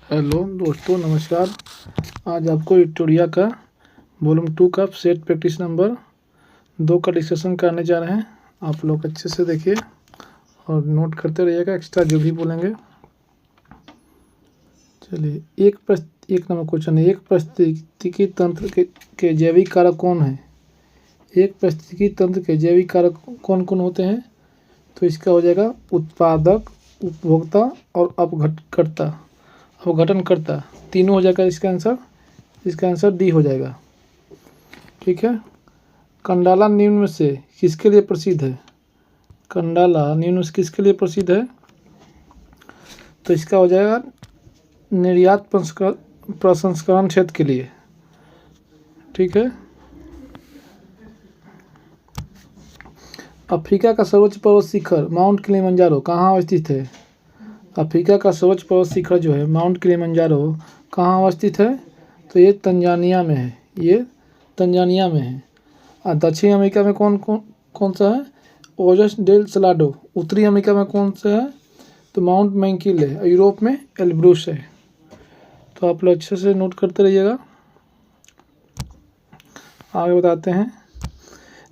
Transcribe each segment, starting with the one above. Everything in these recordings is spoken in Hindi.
हेलो दोस्तों, नमस्कार। आज आपको विक्टोरिया का वॉल्यूम 2 का सेट प्रैक्टिस नंबर 2 का डिस्कशन करने जा रहे हैं। आप लोग अच्छे से देखिए और नोट करते रहिएगा, एक्स्ट्रा जो भी बोलेंगे। चलिए, एक नंबर क्वेश्चन है। एक पारिस्थितिकी तंत्र के जैविक कारक कौन है? एक पारिस्थितिकी तंत्र के जैविक कारक कौन कौन होते हैं? तो इसका हो जाएगा उत्पादक, उपभोक्ता और अपघटनकर्ता। तीनों हो जाएगा इसका आंसर। इसका आंसर डी हो जाएगा। ठीक है। कंडाला निम्न में से किसके लिए प्रसिद्ध है? कंडाला निम्न में से किसके लिए प्रसिद्ध है? तो इसका हो जाएगा निर्यात प्रसंस्करण क्षेत्र के लिए। ठीक है। अफ्रीका का सर्वोच्च पर्वत शिखर माउंट किलिमंजारो कहाँ अवस्थित है? अफ्रीका का सर्वोच्च पर्वत शिखर जो है माउंट किलिमंजारो कहाँ अवस्थित है? तो ये तंजानिया में है। ये तंजानिया में है। और दक्षिण अमेरिका में कौन सा है? ओजस डेल सलाडो। उत्तरी अमेरिका में कौन सा है? तो माउंट मैंकिल है। यूरोप में एल्ब्रूस है। तो आप लोग अच्छे से नोट करते रहिएगा। आगे बताते हैं।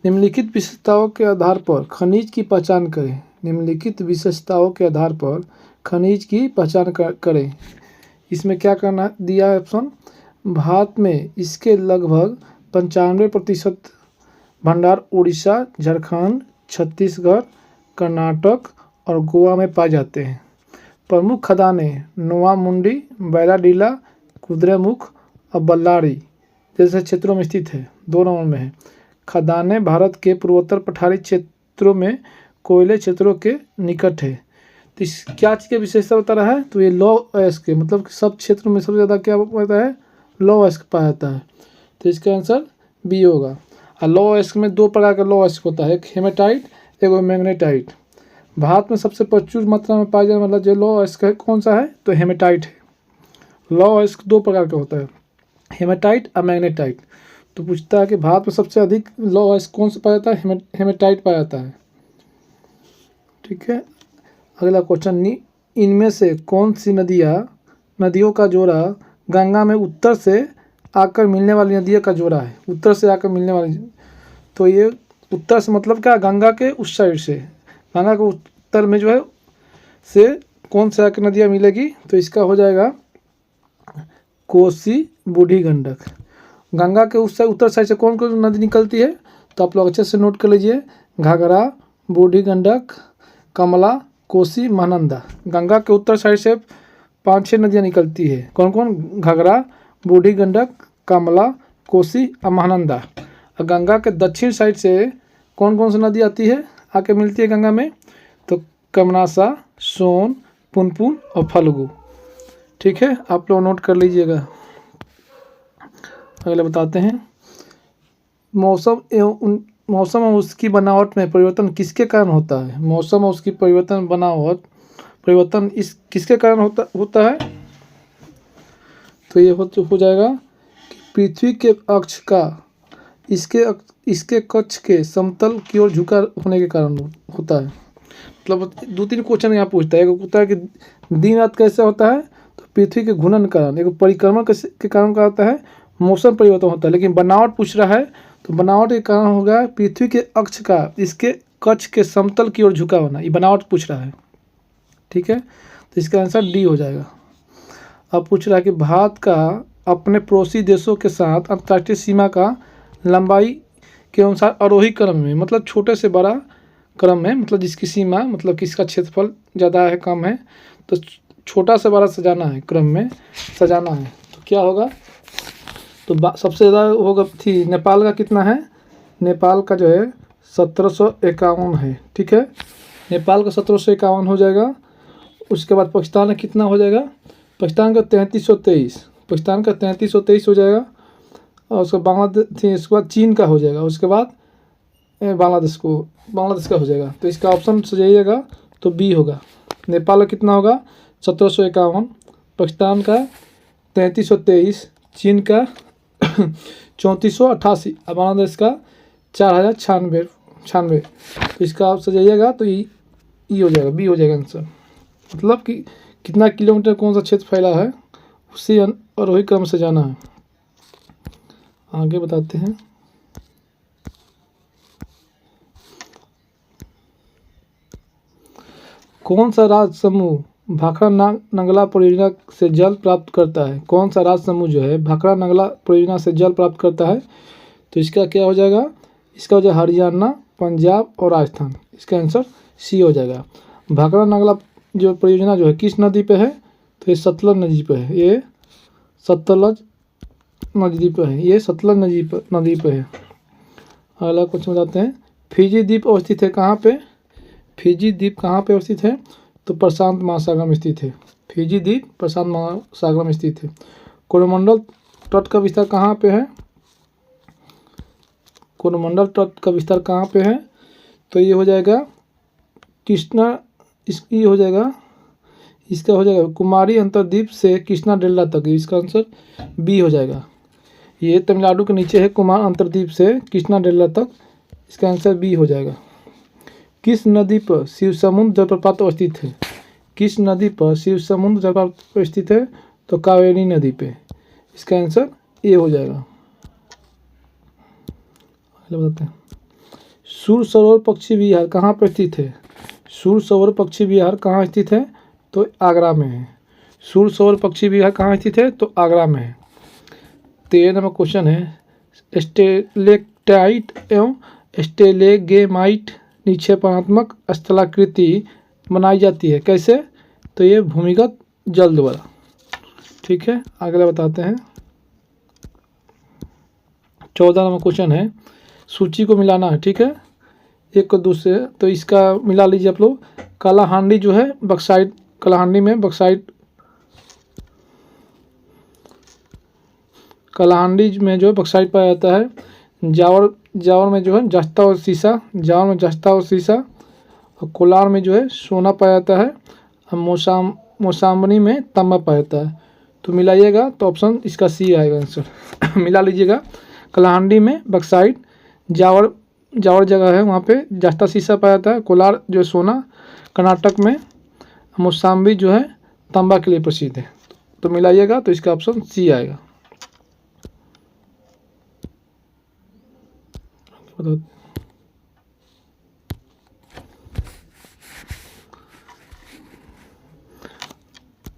निम्नलिखित विशेषताओं के आधार पर खनिज की पहचान करें। निम्नलिखित विशेषताओं के आधार पर खनिज की पहचान करें। इसमें क्या करना दिया है ऑप्शन? भारत में इसके लगभग 95% भंडार उड़ीसा, झारखंड, छत्तीसगढ़, कर्नाटक और गोवा में पाए जाते हैं। प्रमुख खदानें नोवा मुंडी, बैलाडीला, कुद्रेमुख और बल्लारी जैसे क्षेत्रों में स्थित है। 2 नंबर में है। खदानें भारत के पूर्वोत्तर पठारी क्षेत्रों में कोयले क्षेत्रों के निकट है। तो इस क्या चीज़ की विशेषता बता रहा है? तो ये लो अयस्क के, मतलब सब क्षेत्रों में सबसे ज़्यादा क्या होता है? लो अयस्क पाया जाता है। तो इसका आंसर बी होगा। और लो अयस्क में 2 प्रकार का लो अयस्क होता है, एक हेमेटाइट, एक मैग्नेटाइट। भारत में सबसे प्रचुर मात्रा में पाया जाने वाला जो लो अयस्क है कौन सा है? तो हेमेटाइट है। लो अयस्क 2 प्रकार का होता है, हेमेटाइट और मैग्नेटाइट। तो पूछता है कि भारत में सबसे अधिक लो अयस्क कौन सा पाया जाता है? हेमेटाइट पाया जाता है। ठीक है। अगला क्वेश्चन, इनमें से कौन सी नदियों का जोड़ा गंगा में उत्तर से आकर मिलने वाली नदियों का जोड़ा है? उत्तर से आकर मिलने वाली, तो ये उत्तर से मतलब क्या? गंगा के उस साइड से, गंगा के उत्तर में जो है से कौन से आकर नदियाँ मिलेगी? तो इसका हो जाएगा कोसी, बूढ़ी गंडक। गंगा के उस साइड, उत्तर साइड से कौन कौन नदी निकलती है? तो आप लोग अच्छे से नोट कर लीजिए। घाघरा, बूढ़ी गंडक, कमला, कोसी, महानंदा। गंगा के उत्तर साइड से 5-6 नदियाँ निकलती है। कौन कौन? घाघरा, बूढ़ी गंडक, कमला, कोसी और महानंदा। और गंगा के दक्षिण साइड से कौन कौन सी नदी आती है, आके मिलती है गंगा में? तो कमनासा, सोन, पुनपुन और फल्गु। ठीक है, आप लोग नोट कर लीजिएगा। अगले बताते हैं। मौसम और उसकी बनावट में परिवर्तन किसके कारण होता है? मौसम और उसकी परिवर्तन इस किसके कारण होता है? तो ये हो जाएगा कि पृथ्वी के अक्ष का इसके कक्ष के समतल की ओर झुका होने के कारण होता है। मतलब 2-3 क्वेश्चन यहाँ पूछता है। एक होता है कि दिन रात कैसे होता है? तो पृथ्वी के घूर्णन के कारण। एक परिक्रमण के कारण क्या होता है? मौसम परिवर्तन होता है। लेकिन बनावट पूछ रहा है, तो बनावट के कारण होगा पृथ्वी के अक्ष का इसके कक्ष के समतल की ओर झुका होना। ये बनावट पूछ रहा है। ठीक है, तो इसका आंसर डी हो जाएगा। अब पूछ रहा है कि भारत का अपने पड़ोसी देशों के साथ अंतर्राष्ट्रीय सीमा का लंबाई के अनुसार आरोही क्रम में, मतलब छोटे से बड़ा क्रम में, मतलब जिसकी सीमा, मतलब किसका क्षेत्रफल ज़्यादा है कम है, तो छोटा से बड़ा सजाना है, क्रम में सजाना है। तो क्या होगा? तो सबसे ज़्यादा होगा थी नेपाल का कितना है? नेपाल का जो है 1751 है। ठीक है, नेपाल का 1751 हो जाएगा। उसके बाद पाकिस्तान का कितना हो जाएगा? पाकिस्तान का 3323। पाकिस्तान का 3323 हो जाएगा। और उसके बांग्लादेश, उसके बाद चीन का हो जाएगा। उसके बाद बांग्लादेश का हो जाएगा। तो इसका ऑप्शन सजाइएगा तो बी होगा। नेपाल का कितना होगा? 1751, पाकिस्तान का 3323, चीन का 3488 और बांग्लादेश का 4096। तो इसका आप सजाइएगा तो ई हो जाएगा, बी हो जाएगा आंसर। मतलब कि कितना किलोमीटर कौन सा क्षेत्र फैला है, उसी आरोही क्रम से जाना है। आगे बताते हैं। कौन सा राज्य समूह भाखड़ा नंगला परियोजना से जल प्राप्त करता है? कौन सा राज्य समूह जो है भाखड़ा नंगला परियोजना से जल प्राप्त करता है? तो इसका क्या हो जाएगा? इसका हो जाएगा हरियाणा, पंजाब और राजस्थान। इसका आंसर सी हो जाएगा। भाखड़ा नंगला जो परियोजना जो है किस नदी पे है? तो ये सतलज नदी पे है। ये सतलज नदी पे है। ये सतलज नदी पे है। अगला क्वेश्चन बताते हैं। फिजी द्वीप अवस्थित है कहाँ पे? फिजी द्वीप कहाँ पे अवस्थित है? तो प्रशांत महासागर में स्थित है। फिजी द्वीप प्रशांत महासागर में स्थित है। कोरोमंडल तट का विस्तार कहाँ पे है? कोरोमंडल तट का विस्तार कहाँ पे है? तो ये हो जाएगा कृष्णा, इसकी हो जाएगा, इसका हो जाएगा कुमारी अंतरद्वीप से कृष्णा डेल्टा तक। इसका आंसर बी हो जाएगा। ये तमिलनाडु के नीचे है कुमार अंतरद्वीप से कृष्णा डेल्टा तक। इसका आंसर बी हो जाएगा। किस नदी पर शिव समुद्र जलप्रपात अवस्थित है? किस नदी पर शिव समुद्र जलप्रपात स्थित है? तो कावेरी नदी पे। इसका आंसर ए हो जाएगा। बताते हैं। सूर सरोवर पक्षी विहार कहाँ पर स्थित है? सूर सरोवर पक्षी विहार कहाँ स्थित है? तो आगरा में है। सूर सरोवर पक्षी विहार कहाँ स्थित है? तो आगरा में है। 13 नंबर क्वेश्चन है। स्टेलेक्टाइट एवं स्टेलेगेमाइट निक्षेपणात्मक स्थलाकृति बनाई जाती है कैसे? तो ये भूमिगत जल द्वारा। ठीक है, अगला बताते हैं। 14 नंबर क्वेश्चन है। सूची को मिलाना है। ठीक है, एक को दूसरे, तो इसका मिला लीजिए आप लोग। कालाहांडी जो है बक्साइट, कालाहांडी में बक्साइट, कालाहांडी में जो है बक्साइट पाया जाता है। जावर में जो है जस्ता और सीसा, जावर में जस्ता और सीसा। और कोलार में जो है सोना पाया जाता है। मौसाम्बनी में तांबा पाया जाता है। तो मिलाइएगा तो ऑप्शन इसका सी आएगा आंसर। मिला लीजिएगा। कालाहांडी में बक्साइट, जावर जगह है वहाँ पे जस्ता सीसा पाया जाता है। कोलार जो है सोना कर्नाटक में, मौसाम्बी जो है तांबा के लिए प्रसिद्ध है। तो मिलाइएगा तो इसका ऑप्शन सी आएगा।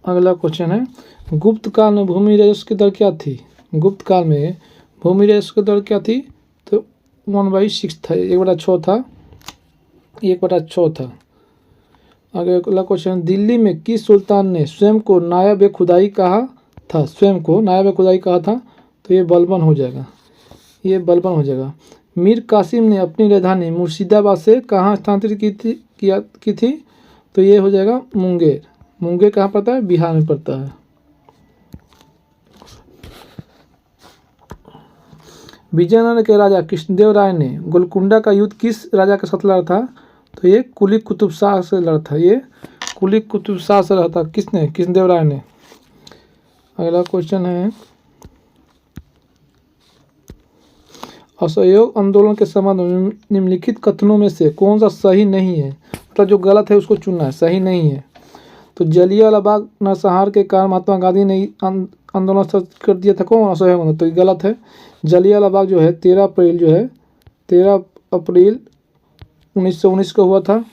अगला क्वेश्चन है। गुप्त काल में भूमि राजस्व की दर क्या थी? गुप्त काल में भूमि राजस्व की दर क्या थी? तो 1/6 था, 1/6 था, 1/6 था। अगला क्वेश्चन। दिल्ली में किस सुल्तान ने स्वयं को नायब खुदाई कहा था? स्वयं को नायब खुदाई कहा था। तो ये बलबन हो जाएगा। ये बलबन हो जाएगा। मीर कासिम ने अपनी राजधानी मुर्शिदाबाद से कहाँ स्थानांतरित की थी? तो ये हो जाएगा मुंगेर। मुंगेर कहाँ पड़ता है? बिहार में पड़ता है। विजयनगर के राजा कृष्णदेव राय ने गोलकुंडा का युद्ध किस राजा के साथ लड़ा था? तो ये कुली कुतुब शाह से लड़ा था। ये कुली कुतुब शाह से लड़ा था। किसने? कृष्णदेव राय ने। अगला क्वेश्चन है। असहयोग आंदोलन के संबंध में निम्नलिखित कथनों में से कौन सा सही नहीं है? मतलब जो गलत है उसको चुनना है, सही नहीं है। तो जलियांवाला बाग नरसंहार के कारण महात्मा गांधी ने आंदोलन कर दिया था। कौन? असहयोग आंदोलन। तो ये गलत है। जलियांवाला बाग जो है 13 अप्रैल 1919 को हुआ था।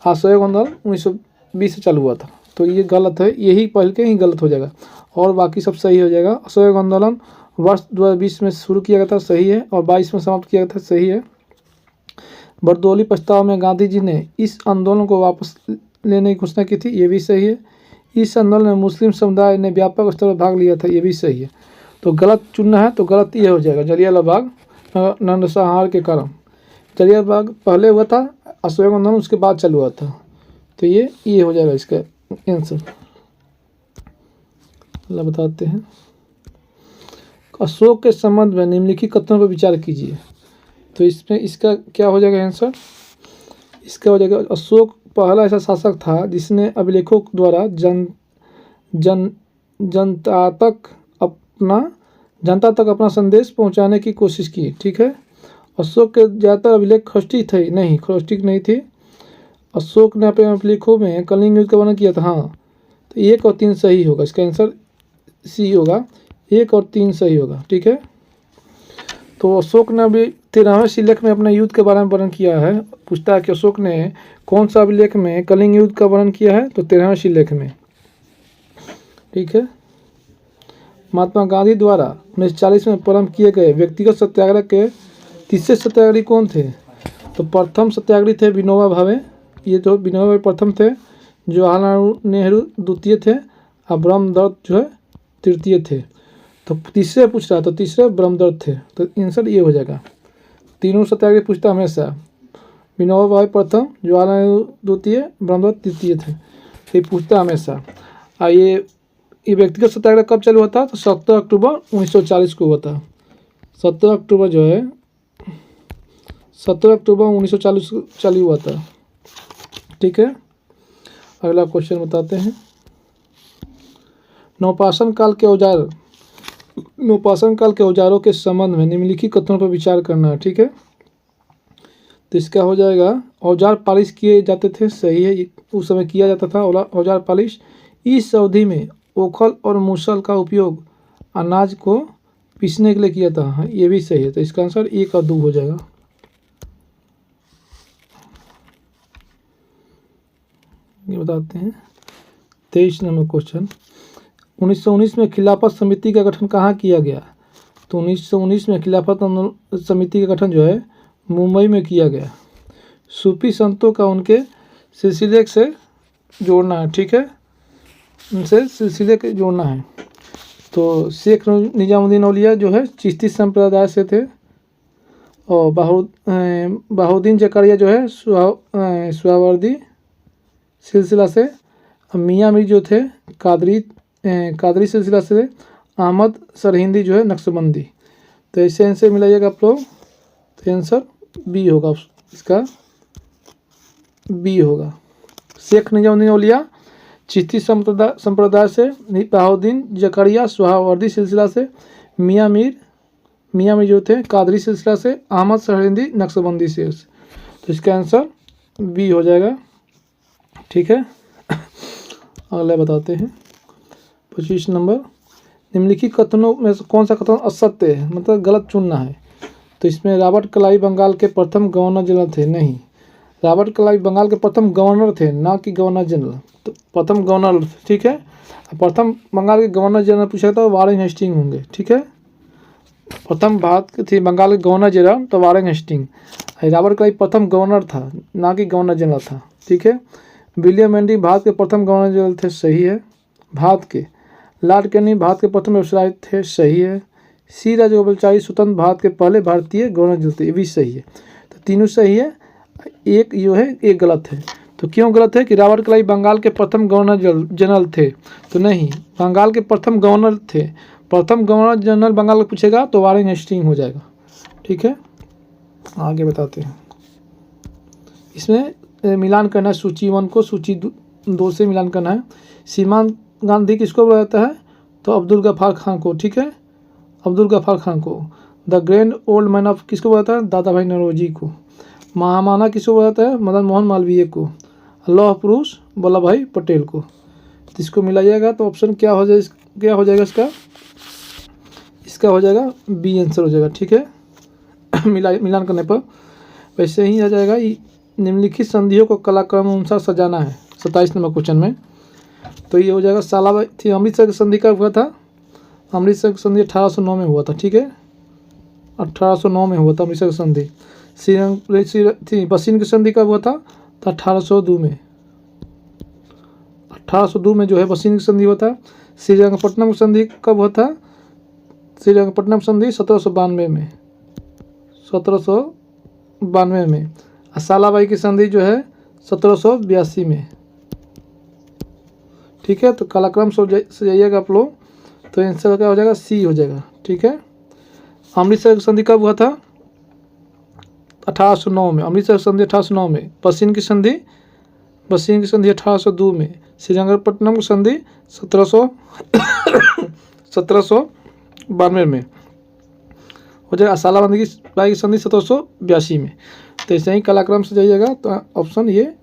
असहयोग आंदोलन 1920 से चालू हुआ था। तो ये गलत है। यही पहले के ही गलत हो जाएगा और बाकी सब सही हो जाएगा। असहयोग आंदोलन वर्ष 2020 में शुरू किया गया था, सही है, और 22 में समाप्त किया गया था, सही है। बरदौली प्रस्ताव में गांधी जी ने इस आंदोलन को वापस लेने की घोषणा की थी, ये भी सही है। इस आंदोलन में मुस्लिम समुदाय ने व्यापक स्तर पर भाग लिया था, ये भी सही है। तो गलत चुनना है तो गलत ये हो जाएगा। जलियांवाला बाग नरसंहार के कारण। जलियांवाला बाग पहले हुआ था असहयोग आंदोलन, उसके बाद चालू हुआ था। तो ये हो जाएगा इसका आंसर। बताते हैं। अशोक के संबंध में निम्नलिखित कथनों पर विचार कीजिए। तो इसमें इसका क्या हो जाएगा आंसर? इसका हो जाएगा अशोक पहला ऐसा शासक था जिसने अभिलेखों द्वारा जनता तक अपना संदेश पहुंचाने की कोशिश की। ठीक है। अशोक के ज़्यादातर अभिलेख खरोष्टिक थे, नहीं खरोष्टिक नहीं थे। अशोक ने अपने अभिलेखों में कलिंग युद्ध का वर्णन किया था। हाँ, तो 1 और 3 सही होगा। इसका आंसर सी होगा, 1 और 3 सही होगा। ठीक है, तो अशोक ने अभी 13वें शिलालेख में अपने युद्ध के बारे में वर्णन किया है। पूछता है कि अशोक ने कौन सा अभिलेख में कलिंग युद्ध का वर्णन किया है, तो 13वें शिलालेख में। ठीक है, महात्मा गांधी द्वारा 1940 में प्रारंभ किए गए व्यक्तिगत सत्याग्रह के तीसरे सत्याग्रही कौन थे, तो प्रथम सत्याग्रही थे विनोबा भावे। ये तो विनोबा भावे प्रथम थे, जवाहरलाल नेहरू द्वितीय थे और ब्रह्मदत्त जो है तृतीय थे। तो तीसरे पूछ रहा, तो तीसरे ब्रह्मदत्त थे, तो आंसर ये हो जाएगा। तीनों सत्याग्रही पूछता हमेशा, विनोबा भावे प्रथम, जवाहरलाल नेहरू द्वितीय, ब्रह्मदत्त तृतीय थे, ये पूछता हमेशा। और ये व्यक्तिगत सत्याग्रह कब चालू होता है, तो 17 अक्टूबर 1940 को हुआ था। 17 अक्टूबर जो है 17 अक्टूबर 1940 चालू हुआ था। ठीक है, अगला क्वेश्चन बताते हैं। नवपाषाण काल के औजारों के संबंध में निम्नलिखित कथनों पर विचार करना है। ठीक है, तो इसका हो जाएगा औजार पालिश किए जाते थे, सही है, उस समय किया जाता था औजार पालिश। इस अवधि में ओखल और मूसल का उपयोग अनाज को पीसने के लिए किया था, हाँ ये भी सही है, तो इसका आंसर 1 और 2 हो जाएगा। ये बताते हैं 23 नंबर क्वेश्चन। 1919 में खिलाफत समिति का गठन कहाँ किया गया, तो 1919 में खिलाफत समिति का गठन जो है मुंबई में किया गया। सूफी संतों का उनके सिलसिले से जोड़ना है। ठीक है, उनसे सिलसिले के जोड़ना है। तो शेख निजामुद्दीन औलिया जो है चिश्ती संप्रदाय से थे, और बहाउद्दीन जकारिया जो है सुहरावर्दी सिलसिला से, मियाँ मीर जो थे कादरी सिलसिला से, अहमद सरहिंदी जो है नक्शबंदी। तो ऐसे आंसर मिलाइएगा आप लोग, तो आंसर बी होगा, इसका बी होगा। शेख निजामुद्दीन औलिया चिश्ती संप्रदाय से, बहाउद्दीन जकारिया सुहरावर्दी सिलसिला से, मियाँ मीर जो थे कादरी सिलसिला से, अहमद सरहिंदी नक्शबंदी से। तो इसका आंसर बी हो जाएगा। ठीक है, अगला बताते हैं 25 नंबर। निम्नलिखित कथनों में से कौन सा कथन असत्य है, मतलब गलत चुनना है। तो इसमें रॉबर्ट क्लाइव बंगाल के प्रथम गवर्नर जनरल थे, नहीं, रॉबर्ट क्लाइव बंगाल के प्रथम गवर्नर थे, ना कि गवर्नर जनरल, तो प्रथम गवर्नर। ठीक है, प्रथम बंगाल के गवर्नर जनरल पूछा तो वारेन हेस्टिंग होंगे। ठीक है, प्रथम भारत के थे बंगाल के गवर्नर जनरल तो वारेन हेस्टिंग। रॉबर्ट क्लाइव प्रथम गवर्नर था, ना कि गवर्नर जनरल था। ठीक है, विलियम एंडी भारत के प्रथम गवर्नर जनरल थे, सही है। भारत के लॉर्ड कैनिंग भारत के प्रथम व्यवसायी थे, सही है। सी राजगोपालाचारी स्वतंत्र भारत के पहले भारतीय गवर्नर जनरल थे, ये भी सही है। तो तीनों सही है, एक जो है एक गलत है। तो क्यों गलत है कि रॉबर्ट क्लाइव बंगाल के प्रथम गवर्नर जनरल थे, तो नहीं, बंगाल के प्रथम गवर्नर थे। प्रथम गवर्नर जनरल बंगाल को पूछेगा तो वारेन हेस्टिंग हो जाएगा। ठीक है, आगे बताते हैं। इसमें मिलान करना है, सूची 1 को सूची 2 से मिलान करना है। सीमांत गांधी किसको बोला जाता है, तो अब्दुल गफ्फार खान को। ठीक है, अब्दुल गफ्फार खान को। The grand old man of किसको बोला जाता है, दादा भाई नौरोजी को। महामाना किसको बोला जाता है, मदन मोहन मालवीय को। लौह पुरुष वल्लभ भाई पटेल को। इसको मिलाइएगा तो ऑप्शन क्या हो जाएगा इसका हो जाएगा बी आंसर हो जाएगा। ठीक है, मिलान करने पर वैसे ही आ जाएगा। निम्नलिखित संधियों को कलाक्रम अनुसार सजाना है, 27 नंबर क्वेश्चन में। तो ये हो जाएगा सालाबाई थी। अमृतसर की संधि कब हुआ था, अमृतसर की संधि 1809 में हुआ था। ठीक है, 1809 में हुआ था अमृतसर की संधि। बसीन की संधि कब हुआ था, तो 1802 में। 1802 में जो है बसीन की संधि हुआ था। श्रीरंगपट्टनम की संधि कब हुआ था, श्रीरंगपट्टनम संधि 1792 में, 1792 में। सालाबाई की संधि जो है 1782 में। ठीक है, तो कालाक्रम सजाइएगा आप लोग, तो आंसर क्या हो जाएगा, सी हो जाएगा। ठीक है, अमृतसर की संधि कब हुआ था, 1809 में। अमृतसर की संधि 1809 में। बसीन की संधि 1802 में। श्रीरंगपट्टनम की संधि 1792 में हो जाएगा। सालाबाई की संधि 1782 में। तो ऐसे ही कालाक्रम से जाइएगा तो ऑप्शन ये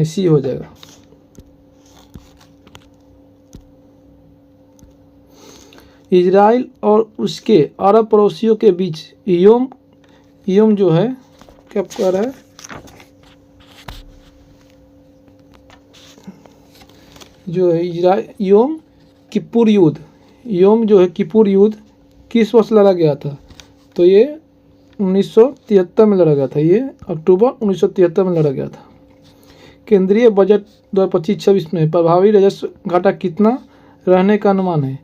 सी हो जाएगा। इजराइल और उसके अरब पड़ोसियों के बीच यम जो है क्या कह रहा है, जो है यम किपुर युद्ध, यम जो है किपुर युद्ध किस वर्ष लड़ा गया था? तो ये 1973 में लड़ा गया था, ये अक्टूबर 1973 में लड़ा गया था। केंद्रीय बजट 2025-26 में प्रभावी राजस्व घाटा कितना रहने का अनुमान है?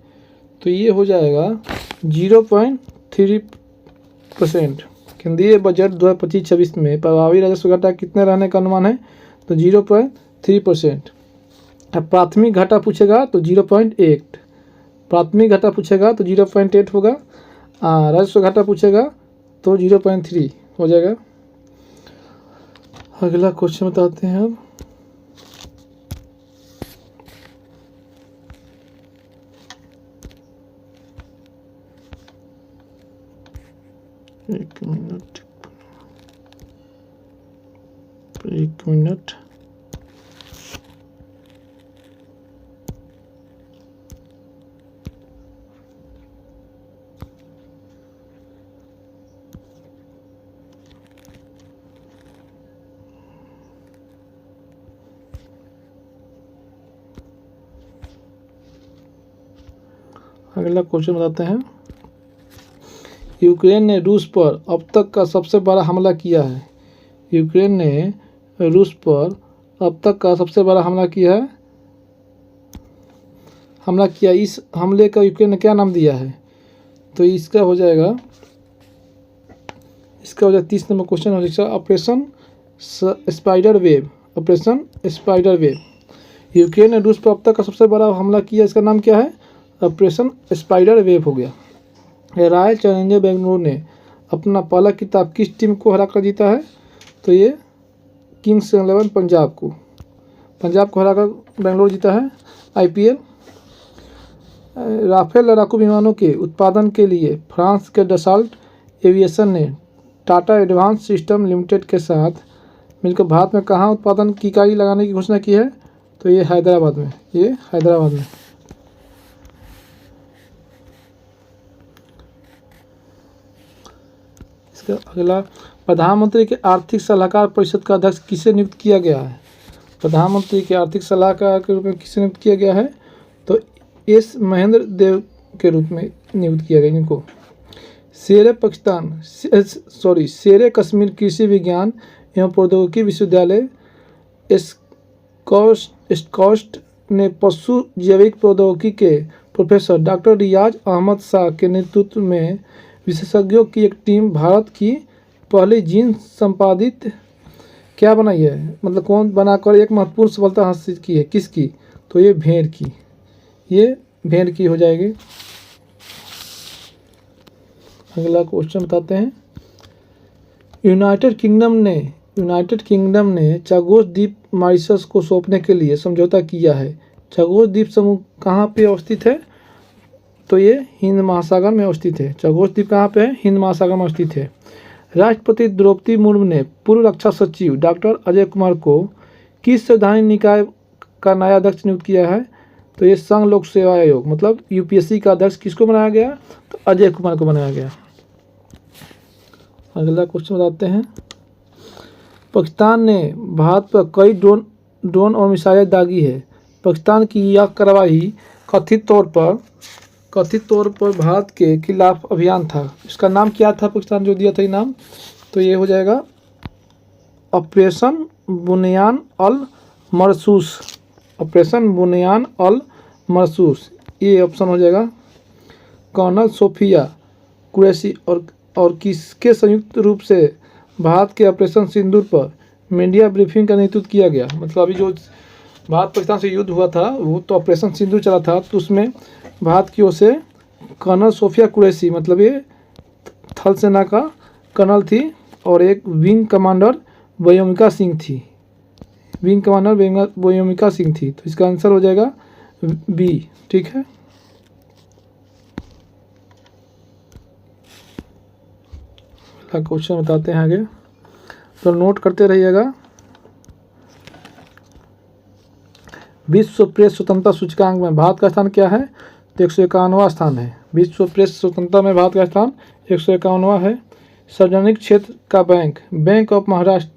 तो ये हो जाएगा 0.3%। केंद्रीय बजट 2025-26 में प्रभावी राजस्व घाटा कितने रहने का अनुमान है? तो 0.3%। अब प्राथमिक घाटा पूछेगा तो 0.8, प्राथमिक घाटा पूछेगा तो 0.8 होगा, राजस्व घाटा पूछेगा तो 0.3 हो जाएगा। अगला क्वेश्चन बताते हैं अब। एक मिनट। अगला क्वेश्चन बताते हैं। यूक्रेन ने रूस पर अब तक का सबसे बड़ा हमला किया है। यूक्रेन ने रूस पर अब तक का सबसे बड़ा हमला किया है, इस हमले का यूक्रेन ने क्या नाम दिया है? तो इसका हो जाएगा 30 नंबर क्वेश्चन हो जाएगा operation spider wave. Operation spider wave. Ukraine ने रूस पर अब तक का सबसे बड़ा हमला किया, इसका नाम क्या है? ऑपरेशन स्पाइडर वेव हो गया। रॉयल चैलेंजर बेंगलुरु ने अपना पहला खिताब किस टीम को हराकर जीता है? तो ये किंग्स 11 पंजाब को हराकर बेंगलुरु जीता है IPL। राफेल लड़ाकू विमानों के उत्पादन के लिए फ्रांस के डसॉल्ट एविएशन ने टाटा एडवांस सिस्टम लिमिटेड के साथ मिलकर भारत में कहाँ उत्पादन की इकाई लगाने की घोषणा की है? तो ये हैदराबाद में, इसका अगला, प्रधानमंत्री के आर्थिक सलाहकार परिषद का अध्यक्ष किसे नियुक्त किया गया है? प्रधानमंत्री के आर्थिक सलाहकार के रूप में किसे नियुक्त किया गया है? तो एस महेंद्र देव के रूप में नियुक्त किया गया इनको। शेरे कश्मीर कृषि विज्ञान एवं प्रौद्योगिकी विश्वविद्यालय स्कॉस्ट ने पशु जैविक प्रौद्योगिकी के प्रोफेसर डॉक्टर रियाज अहमद शाह के नेतृत्व में विशेषज्ञों की एक टीम भारत की पहली जीन संपादित क्या बनाई है, मतलब कौन बनाकर एक महत्वपूर्ण सफलता हासिल की है, किसकी? तो ये भेड़ की हो जाएगी। अगला क्वेश्चन बताते हैं। यूनाइटेड किंगडम ने चागोस द्वीप मॉरिशस को सौंपने के लिए समझौता किया है। चागोस द्वीप समूह कहाँ पे अवस्थित है? तो ये हिंद महासागर में अवस्थित है। चागोस द्वीप कहाँ पे है? हिंद महासागर में अवस्थित है। राष्ट्रपति द्रौपदी मुर्मू ने पूर्व रक्षा सचिव डॉक्टर अजय कुमार को किस संवैधानिक निकाय का नया अध्यक्ष नियुक्त किया है? तो ये संघ लोक सेवा आयोग मतलब UPSC का अध्यक्ष किसको बनाया गया? तो अजय कुमार को बनाया गया। अगला क्वेश्चन बताते हैं। पाकिस्तान ने भारत पर कई ड्रोन और मिसाइलें दागी है। पाकिस्तान की यह कार्रवाई कथित तौर पर भारत के खिलाफ अभियान था। इसका नाम क्या था? पाकिस्तान जो दिया था ये नाम, तो ये हो जाएगा ऑपरेशन बुनियान अल मरसूस। ऑपरेशन बुनियान अल मरसूस, ये ऑप्शन हो जाएगा। कर्नल सोफिया कुरैशी और किसके संयुक्त रूप से भारत के ऑपरेशन सिंदूर पर मीडिया ब्रीफिंग का नेतृत्व किया गया? मतलब अभी जो भारत पाकिस्तान से युद्ध हुआ था वो तो ऑपरेशन सिंदूर चला था, तो उसमें भारत की ओर से कर्नल सोफिया कुरैशी मतलब ये थल सेना का कर्नल थी और एक विंग कमांडर व्योमिका सिंह थी। तो इसका आंसर हो जाएगा B। ठीक है। क्वेश्चन बताते हैं आगे, तो नोट करते रहिएगा। विश्व प्रेस स्वतंत्रता सूचकांक में भारत का स्थान क्या है? तो 151वां स्थान है। विश्व प्रेस स्वतंत्रता में भारत का स्थान 151वां है। सार्वजनिक क्षेत्र का बैंक बैंक ऑफ महाराष्ट्र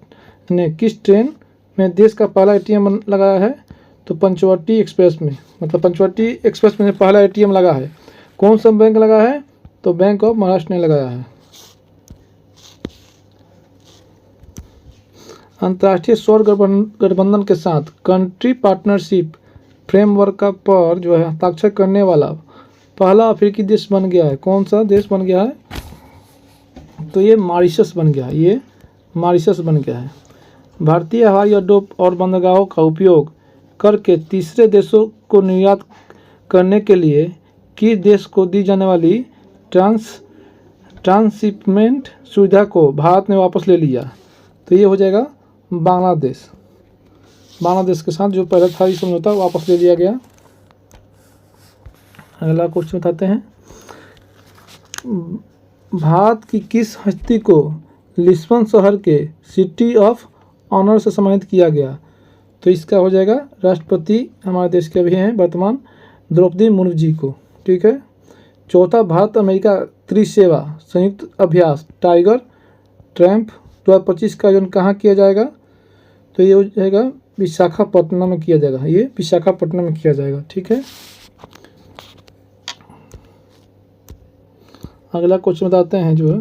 ने किस ट्रेन में देश का पहला एटीएम लगाया है? तो पंचवटी एक्सप्रेस में, मतलब पंचवटी एक्सप्रेस में पहला एटीएम लगा है। कौन सा बैंक लगा है? तो बैंक ऑफ महाराष्ट्र ने लगाया है। अंतर्राष्ट्रीय सौर गठबंधन के साथ कंट्री पार्टनरशिप फ्रेमवर्क पर जो है हस्ताक्षर करने वाला पहला अफ्रीकी देश बन गया है। कौन सा देश बन गया है? तो ये मॉरिशस बन गया है। ये मॉरिशस बन गया है। भारतीय हवाई अड्डों और बंदरगाहों का उपयोग करके तीसरे देशों को निर्यात करने के लिए किस देश को दी जाने वाली ट्रांसशिपमेंट सुविधा को भारत ने वापस ले लिया? तो ये हो जाएगा बांग्लादेश। बांग्लादेश के साथ जो पहला था समझौता वापस ले लिया गया। अगला क्वेश्चन बताते हैं। भारत की किस हस्ती को लिस्बन शहर के सिटी ऑफ ऑनर से सम्मानित किया गया? तो इसका हो जाएगा राष्ट्रपति हमारे देश के अभी हैं वर्तमान द्रौपदी मुर्मू जी को। ठीक है। चौथा भारत अमेरिका त्रिसेवा संयुक्त अभ्यास टाइगर ट्रैम्प 2025 का आयोजन कहाँ किया जाएगा? तो ये हो जाएगा विशाखापट्टनम में किया जाएगा। ये विशाखापट्टनम में किया जाएगा। ठीक है। अगला क्वेश्चन बताते हैं जो है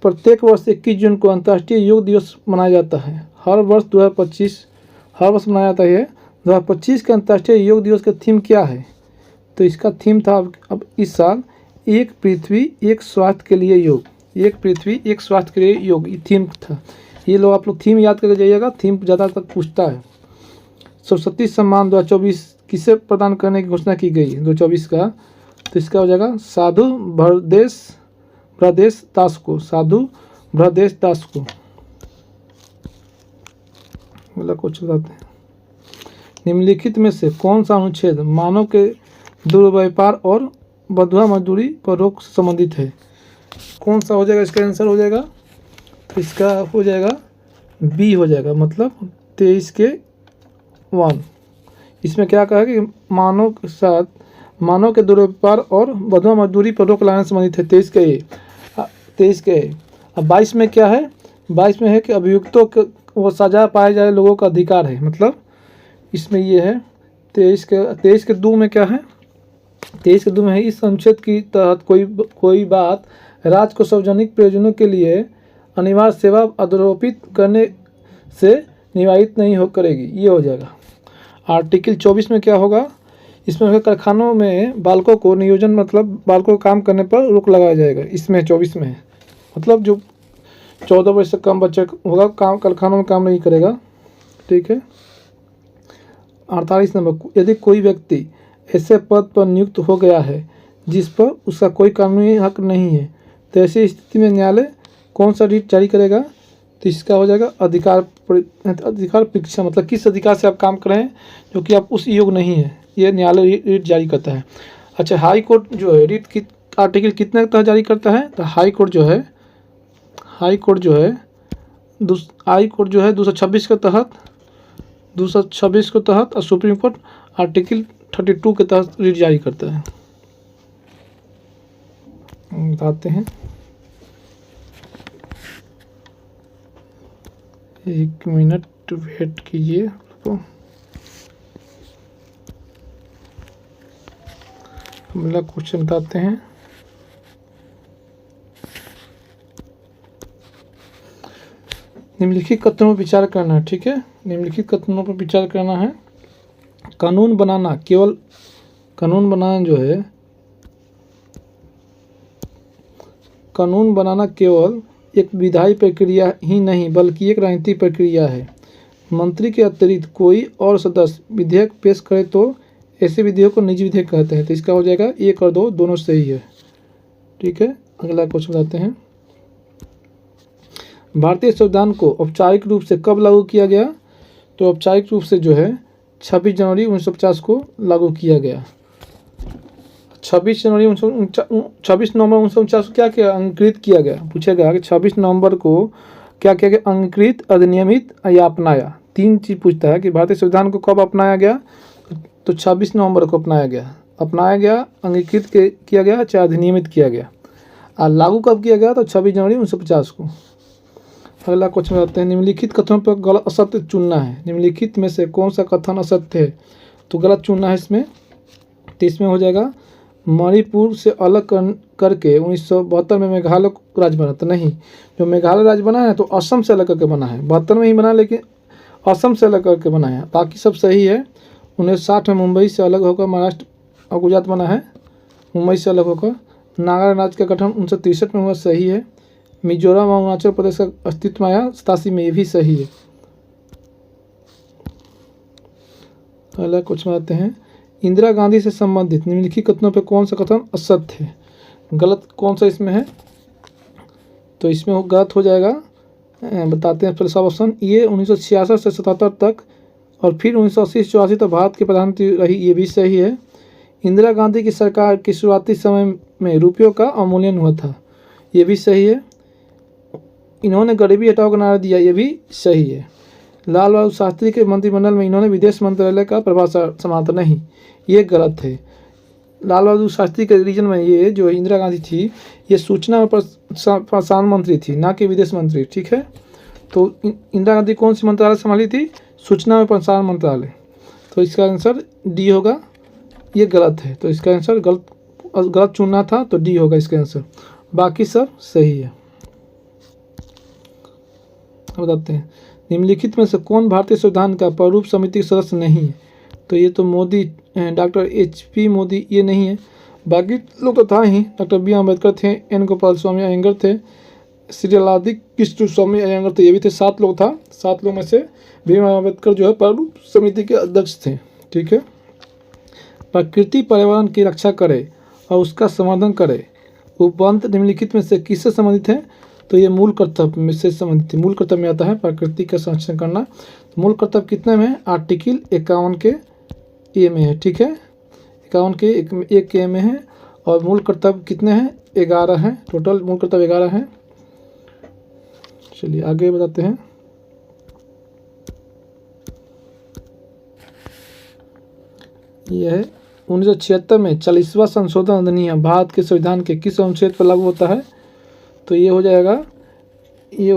प्रत्येक वर्ष 21 जून को अंतर्राष्ट्रीय योग दिवस मनाया जाता है। हर वर्ष 2025 हर वर्ष मनाया जाता है। 2025 के अंतर्राष्ट्रीय योग दिवस का थीम क्या है? तो इसका थीम था अब इस साल एक पृथ्वी एक स्वास्थ्य के लिए योग। एक पृथ्वी एक स्वास्थ्य के लिए योग ये थीम था। ये लोग आप लोग थीम याद करके जाइएगा। थीम ज़्यादातर पूछता है। सरस्वती सम्मान 2024 किसे प्रदान करने की घोषणा की गई 2024 का? तो इसका हो जाएगा साधु भ्रदेश दास को। साधु भ्रदेश दास को। अगला क्वेश्चन बताते हैं। निम्नलिखित में से कौन सा अनुच्छेद मानव के दुर्व्यापार और बंधुआ मजदूरी पर रोक से संबंधित है? कौन सा हो जाएगा? इसका आंसर हो जाएगा तो इसका हो जाएगा बी हो जाएगा, मतलब 23 के 1। इसमें क्या कहा कि मानव के साथ मानव के दुर्व्यापार और बंधुआ मजदूरी पर रोक लगाने से संबंधित है 23 के ए। अब 22 में क्या है? 22 में है कि अभियुक्तों को वो सजा पाए जाए लोगों का अधिकार है। मतलब इसमें ये है 23 के 2 में क्या है? 23 के 2 में है इस अनुच्छेद के तहत कोई बात राज्य को सार्वजनिक प्रयोजनों के लिए अनिवार्य सेवा आरोपित करने से निवारित नहीं हो करेगी। ये हो जाएगा। आर्टिकल 24 में क्या होगा? इसमें कारखानों में बालकों को नियोजन मतलब बालकों को काम करने पर रोक लगाया जाएगा। इसमें 24 में है, मतलब जो 14 वर्ष से कम बच्चा होगा काम कारखानों में काम नहीं करेगा। ठीक है। 48 नंबर, यदि कोई व्यक्ति ऐसे पद पर नियुक्त हो गया है जिस पर उसका कोई कानूनी हक नहीं है तो ऐसी स्थिति में न्यायालय कौन सा रिट जारी करेगा? तो इसका हो जाएगा अधिकार परीक्षा, मतलब किस अधिकार से आप काम कर रहे हैं जो कि आप उस योग्य नहीं है, ये न्यायालय रिट जारी करता है। अच्छा, हाई कोर्ट जो है रिट की आर्टिकल कितने तक जारी करता है? तो हाई कोर्ट जो है 226 के तहत 226 के तहत और सुप्रीम कोर्ट आर्टिकल 32 के तहत रिट जारी करता है। बताते हैं। 1 मिनट वेट कीजिए। अगला क्वेश्चन बताते हैं। निम्नलिखित कथनों पर विचार करना है। ठीक है। निम्नलिखित कथनों पर विचार करना है। कानून बनाना केवल एक विधायी प्रक्रिया ही नहीं बल्कि एक राजनीतिक प्रक्रिया है। मंत्री के अतिरिक्त कोई और सदस्य विधेयक पेश करे तो ऐसे विधेयक को निजी विधेयक कहते हैं। तो इसका हो जाएगा 1 और 2 दोनों सही है। ठीक है। अगला क्वेश्चन बताते हैं। भारतीय संविधान को औपचारिक रूप से कब लागू किया गया? तो औपचारिक रूप से जो है 26 जनवरी 1950 को लागू किया गया। 26 नवंबर 1949 को क्या अंगीकृत किया गया? पूछेगा कि 26 नवंबर को क्या किया गया? अंगीकृत, अधिनियमित या अपनाया। 3 चीज़ पूछता है कि भारतीय संविधान को कब अपनाया गया? तो 26 नवंबर को अपनाया गया। अपनाया गया, अंगीकृत किया गया, चाहे अधिनियमित किया गया। और लागू कब किया गया? तो 26 जनवरी 1950 को। अगला क्वेश्चन आते हैं, निम्नलिखित कथनों पर गलत असत्य चुनना है। निम्नलिखित में से कौन सा कथन असत्य है? तो गलत चुनना है इसमें। तो इसमें हो जाएगा मणिपुर से अलग करके 1972 में मेघालय राज्य बना। तो नहीं, जो मेघालय राज्य बना है तो असम से अलग करके बना है। 72 में ही बना, लेकिन असम से अलग करके बना है। बाकी सब सही है। 1960 में मुंबई से अलग होकर महाराष्ट्र और गुजरात बना है, मुंबई से अलग होकर। नागालैंड राज्य का गठन 1963 में हुआ, सही है। मिजोरम और अरुणाचल प्रदेश का अस्तित्व में आया 87 में, ये भी सही है। अगला क्वेश्चन आते हैं, इंदिरा गांधी से संबंधित निम्नलिखित कथनों पर कौन सा कथन असत्य है? गलत कौन सा इसमें है? तो इसमें गलत हो जाएगा, बताते हैं पहले सब ऑप्शन। ये 1966 से 77 तक और फिर 1980 से 84 तक भारत की प्रधानमंत्री रही, ये भी सही है। इंदिरा गांधी की सरकार के शुरुआती समय में रुपयों का अवमूल्यन हुआ था, ये भी सही है। इन्होंने गरीबी हटाओ का नारा दिया, ये भी सही है। लाल बहादुर शास्त्री के मंत्रिमंडल में इन्होंने विदेश मंत्रालय का प्रभार संभाला, नहीं, ये गलत है। लाल बहादुर शास्त्री के रीजन में ये जो इंदिरा गांधी थी, ये सूचना और प्रसारण मंत्री थी, ना कि विदेश मंत्री, ठीक है। तो इंदिरा गांधी कौन सी मंत्रालय संभाली थी? सूचना और प्रसारण मंत्रालय। तो इसका आंसर डी होगा, ये गलत है। तो इसका आंसर गलत चुनना था, तो डी होगा इसका आंसर। बाकी सब सही है। बताते हैं, निम्नलिखित में से कौन भारतीय संविधान का प्रारूप समिति के सदस्य नहीं है? तो ये तो मोदी, डॉक्टर HP मोदी, ये नहीं है। बाकी लोग तो था ही, डॉक्टर BR अम्बेडकर थे, N गोपाल स्वामी अयंगर थे, श्री लादी कृष्ण स्वामी अयंगर थे, ये भी थे। 7 लोग था। 7 लोग में से BR अम्बेडकर जो है प्रारूप समिति के अध्यक्ष थे, ठीक है। प्रकृति पर्यावरण की रक्षा करे और उसका संवर्धन करे। उपबंध निम्नलिखित में से किससे संबंधित है? तो ये मूल कर्तव्य में से संबंधित है। मूल कर्तव्य में आता है प्रकृति का संरक्षण करना। तो मूल कर्तव्य कितने में है? आर्टिकल 51 के ए में है, ठीक है। 51 के 1 ए में है। और मूल कर्तव्य कितने हैं? 11 हैं। टोटल मूल कर्तव्य 11 हैं। चलिए आगे बताते हैं। यह है 1976 में 40वां संशोधन अधिनियम भारत के संविधान के किस अनुच्छेद पर लागू होता है? तो ये हो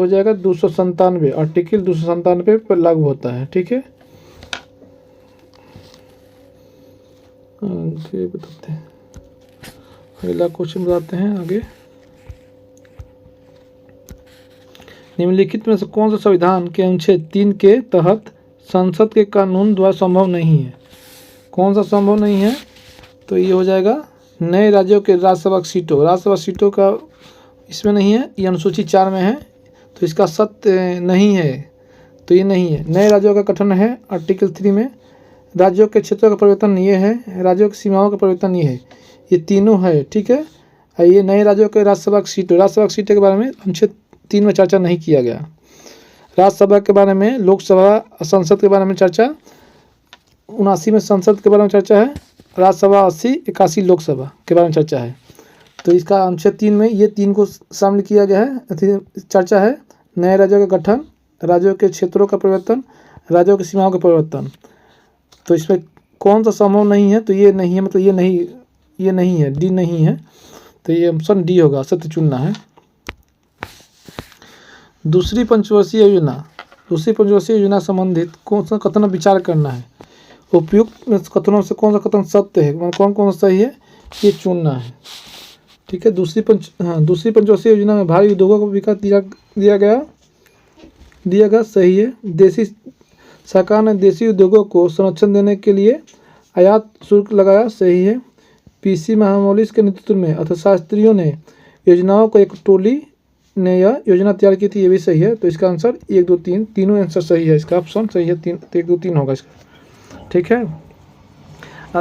जाएगा 297, आर्टिकल 297 पर लागू होता है, ठीक है। आगे बताते हैं, अगला क्वेश्चन बताते हैं आगे। निम्नलिखित में से कौन सा संविधान के अनुच्छेद 3 के तहत संसद के कानून द्वारा संभव नहीं है? कौन सा संभव नहीं है? तो ये हो जाएगा नए राज्यों के राज्यसभा सीटों का इसमें नहीं है, ये अनुसूची 4 में है, तो इसका सत्य नहीं है। तो ये नहीं है। नए राज्यों का गठन है आर्टिकल 3 में। राज्यों के क्षेत्रों का परिवर्तन ये है, राज्यों की सीमाओं का परिवर्तन ये है, ये तीनों है, ठीक है। ये नए राज्यों के राज्यसभा सीटों के बारे में अनुच्छेद 3 में चर्चा नहीं किया गया। राज्यसभा के बारे में, लोकसभा संसद के बारे में चर्चा 79 में संसद के बारे में चर्चा है, राज्यसभा 80, 81 लोकसभा के बारे में चर्चा है। तो इसका अनुच्छेद 3 में ये 3 को शामिल किया गया है। चर्चा है नए राज्यों का गठन, राज्यों के क्षेत्रों का परिवर्तन, राज्यों की सीमाओं का परिवर्तन। तो इसमें कौन सा संभव नहीं है? तो ये नहीं है, मतलब ये नहीं है, डी नहीं है। तो ये ऑप्शन डी होगा, सत्य चुनना है। दूसरी पंचवर्षीय योजना संबंधित कौन सा कथन विचार करना है? उपयुक्त कथनों से कौन सा कथन सत्य है, मतलब कौन सा सही है, ये चुनना है, ठीक है। दूसरी पंचवर्षीय योजना में भारी उद्योगों को विकास दिया गया, सही है। सरकार ने देसी उद्योगों को संरक्षण देने के लिए आयात शुल्क लगाया, सही है। PC महामौलिस के नेतृत्व में अर्थशास्त्रियों ने योजनाओं को एक टोली ने यह योजना तैयार की थी, ये भी सही है। तो इसका आंसर 1, 2, 3 तीनों आंसर सही है। इसका ऑप्शन सही है, 1, 2, 3 होगा इसका, ठीक है।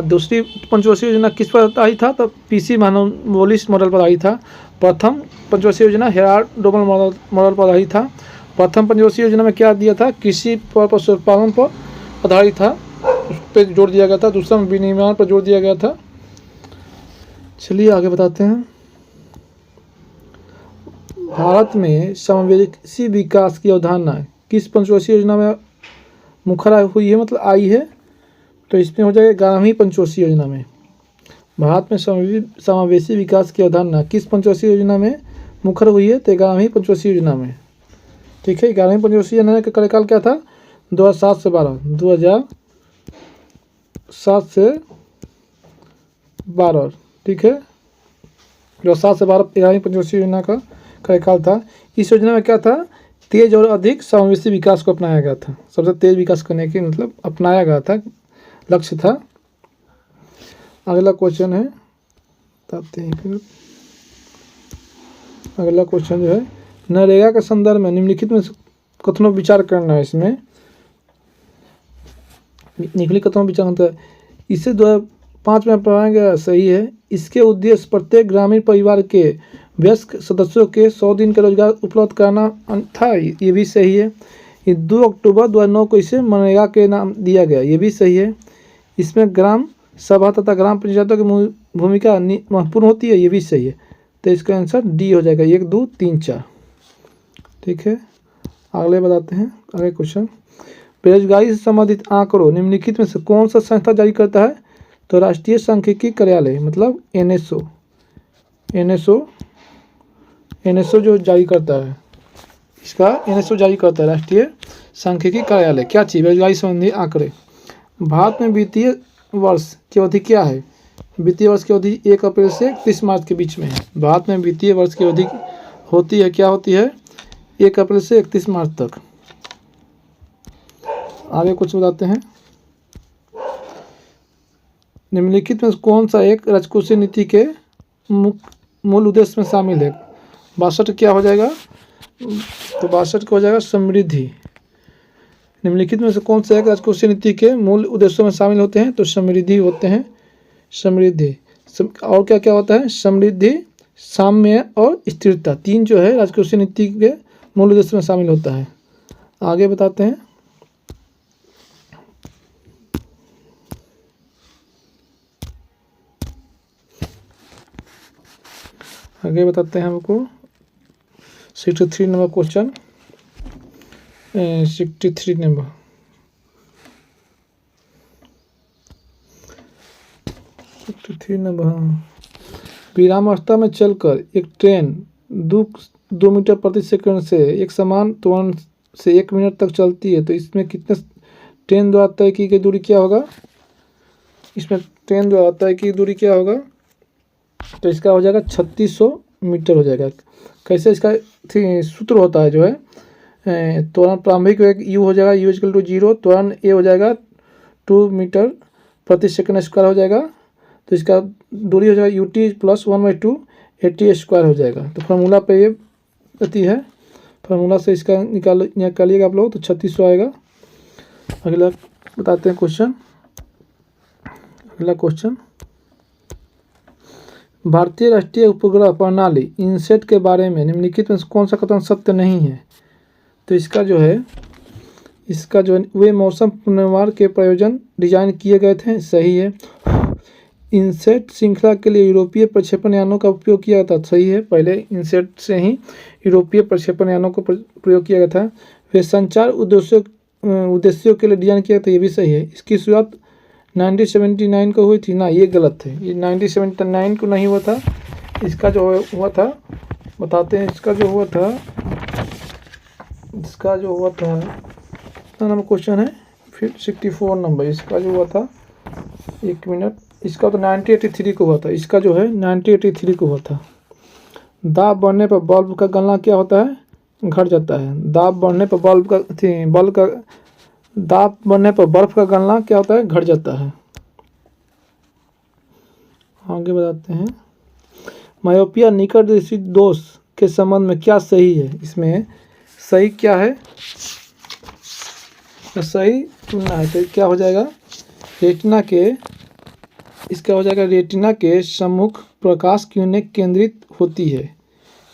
दूसरी पंचवर्षीय योजना किस पर आई था? तो PC महामौलिस मॉडल पर आई था। प्रथम पंचवर्षीय योजना हेराल्ड डोमल मॉडल पर आई था। प्रथम पंचवर्षीय योजना में क्या दिया था? कृषि पर पशुपालन पर आधारित था, उस पर जोर दिया गया था। दूसरा में विनिर्माण पर जोर दिया गया था। चलिए आगे बताते हैं। भारत में समावेशी विकास की अवधारणा किस पंचवर्षीय योजना में मुखर हुई है, मतलब आई है? तो इसमें हो जाएगा 11वीं पंचवर्षीय योजना में। भारत में समावेशी विकास की अवधारणा किस पंचवर्षीय योजना में मुखर हुई है? तो 11वीं पंचवर्षीय योजना में। ठीक है, 11वीं पंचवर्षीय योजना का कार्यकाल क्या था? 2007 से 12, 2007 से 12। ठीक है, 2007 से 12 11वीं पंचवर्षीय योजना का कार्यकाल था। इस योजना में क्या था? तेज और अधिक समावेशी विकास को अपनाया गया था। सबसे तेज विकास करने की मतलब अपनाया गया था, लक्ष्य था। अगला क्वेश्चन है, बताते हैं। अगला क्वेश्चन जो है, नरेगा के संदर्भ में निम्नलिखित में कथनों विचार करना है। इसमें निम्नलिखित कथनों विचार करना है। इसे 2005 में पढ़ाया गया, सही है। इसके उद्देश्य प्रत्येक ग्रामीण परिवार के वयस्क सदस्यों के 100 दिन का रोजगार उपलब्ध कराना था, ये भी सही है। 2 अक्टूबर 2009 को इसे मनरेगा के नाम दिया गया, ये भी सही है। इसमें ग्राम सभा तथा ग्राम पंचायतों की भूमिका महत्वपूर्ण होती है, ये भी सही है। तो इसका आंसर डी हो जाएगा, 1 2 3 4। ठीक है, अगले बताते हैं। अगले क्वेश्चन, बेरोजगारी से संबंधित आंकड़ों निम्नलिखित में से कौन सा संस्था जारी करता है? तो राष्ट्रीय सांख्यिकी कार्यालय मतलब एनएसओ जो जारी करता है, इसका एनएसओ जारी करता है, राष्ट्रीय सांख्यिकी कार्यालय। क्या चीज़? बेरोजगारी संबंधी आंकड़े। भारत में वित्तीय वर्ष की अवधि क्या है? वित्तीय वर्ष की अवधि 1 अप्रैल से 30 मार्च के बीच में है। भारत में वित्तीय वर्ष की अवधि होती है, क्या होती है? 1 अप्रैल से 31 मार्च तक। आगे कुछ बताते हैं। निम्नलिखित में कौन सा एक राजकोषीय नीति के मूल उद्देश्य में शामिल है? 62 क्या हो जाएगा? तो 62 का हो जाएगा समृद्धि। निम्नलिखित में से कौन सा एक राजकोषीय नीति के मूल उद्देश्यों में शामिल होते हैं? तो समृद्धि होते हैं, समृद्धि। और क्या क्या होता है? समृद्धि, साम्य और स्थिरता, 3 जो है राजकोषीय नीति के मूल उद्देश्य में शामिल होता है। आगे बताते हैं। आगे बताते हैं हमको 63 नंबर क्वेश्चन, 63 नंबर। विरामावस्था में चलकर एक ट्रेन 2 मीटर प्रति सेकंड से एक समान त्वरण से 1 मिनट तक चलती है, तो इसमें कितने ट्रेन द्वारा तय की गई दूरी क्या होगा? इसमें ट्रेन द्वारा तय की दूरी क्या होगा? तो इसका हो जाएगा 3600 मीटर हो जाएगा। कैसे? इसका सूत्र होता है जो है, त्वरण प्रारंभिक वेग u हो जाएगा, u = 0, त्वरण a हो जाएगा 2 मीटर प्रति सेकंड स्क्वायर हो जाएगा, तो इसका दूरी हो जाएगा ut + 1/2 at² हो जाएगा। तो फार्मूला पे ये गति है, फार्मूला से इसका निकालिएगा आप लोग, तो 3600 आएगा। अगला बताते हैं क्वेश्चन। अगला क्वेश्चन, भारतीय राष्ट्रीय उपग्रह प्रणाली इनसेट के बारे में निम्नलिखित में कौन सा कथन सत्य नहीं है? तो इसका जो है वे मौसम पूर्वानुमान के प्रयोजन डिजाइन किए गए थे, सही है। इनसेट श्रृंखला के लिए यूरोपीय प्रक्षेपण यानों का उपयोग किया था, सही है। पहले इनसेट से ही यूरोपीय प्रक्षेपण यानों को प्रयोग किया गया था। वे संचार उद्देश्यों के लिए डिजाइन किया था, ये भी सही है। इसकी शुरुआत 1979 को हुई थी ना, ये गलत है। ये 1979 को नहीं हुआ था। इसका जो हुआ था बताते हैं। इसका जो हुआ था नंबर क्वेश्चन है फिर 64 नंबर। इसका जो हुआ था, 1 मिनट, इसका तो 1983 को हुआ था। इसका जो है 1983 को हुआ था। दाब बढ़ने पर बल्ब का गलना क्या होता है? घट जाता है। दाब बढ़ने पर बर्फ का गलना क्या होता है? घट जाता है। आगे बताते हैं। मायोपिया निकट दृष्टि दोष के संबंध में क्या सही है? इसमें सही क्या है? तो सही चुनना है। तो क्या हो जाएगा? इसका हो जाएगा रेटिना के सम्मुख प्रकाश किरणें केंद्रित होती है,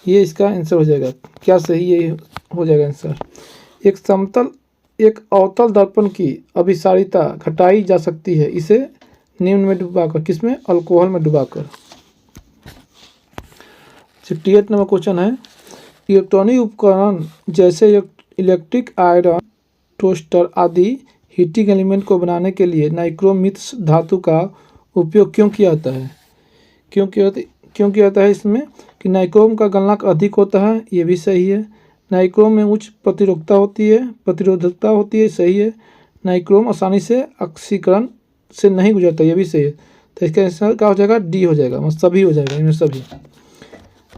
ये इसका आंसर हो जाएगा। क्या सही? ये हो जाएगा आंसर। एक अवतल दर्पण की अभिसारिता घटाई जा सकती है, इसे निम्न में डुबाकर, किसमें? अल्कोहल में डुबाकर। 68 नंबर क्वेश्चन है, इलेक्ट्रॉनिक उपकरण जैसे इलेक्ट्रिक आयरन, टोस्टर आदि हीटिंग एलिमेंट को बनाने के लिए नाइक्रोमीथ धातु का उपयोग क्यों किया जाता है? क्यों किया जाता है इसमें कि नाइक्रोम का गलनांक अधिक होता है, ये भी सही है। नाइक्रोम में उच्च प्रतिरोधकता होती है, सही है। नाइक्रोम आसानी से ऑक्सीकरण से नहीं गुजरता, ये भी सही है। तो इसका आंसर क्या हो जाएगा, डी हो जाएगा, मतलब सभी हो जाएगा, इनमें सभी।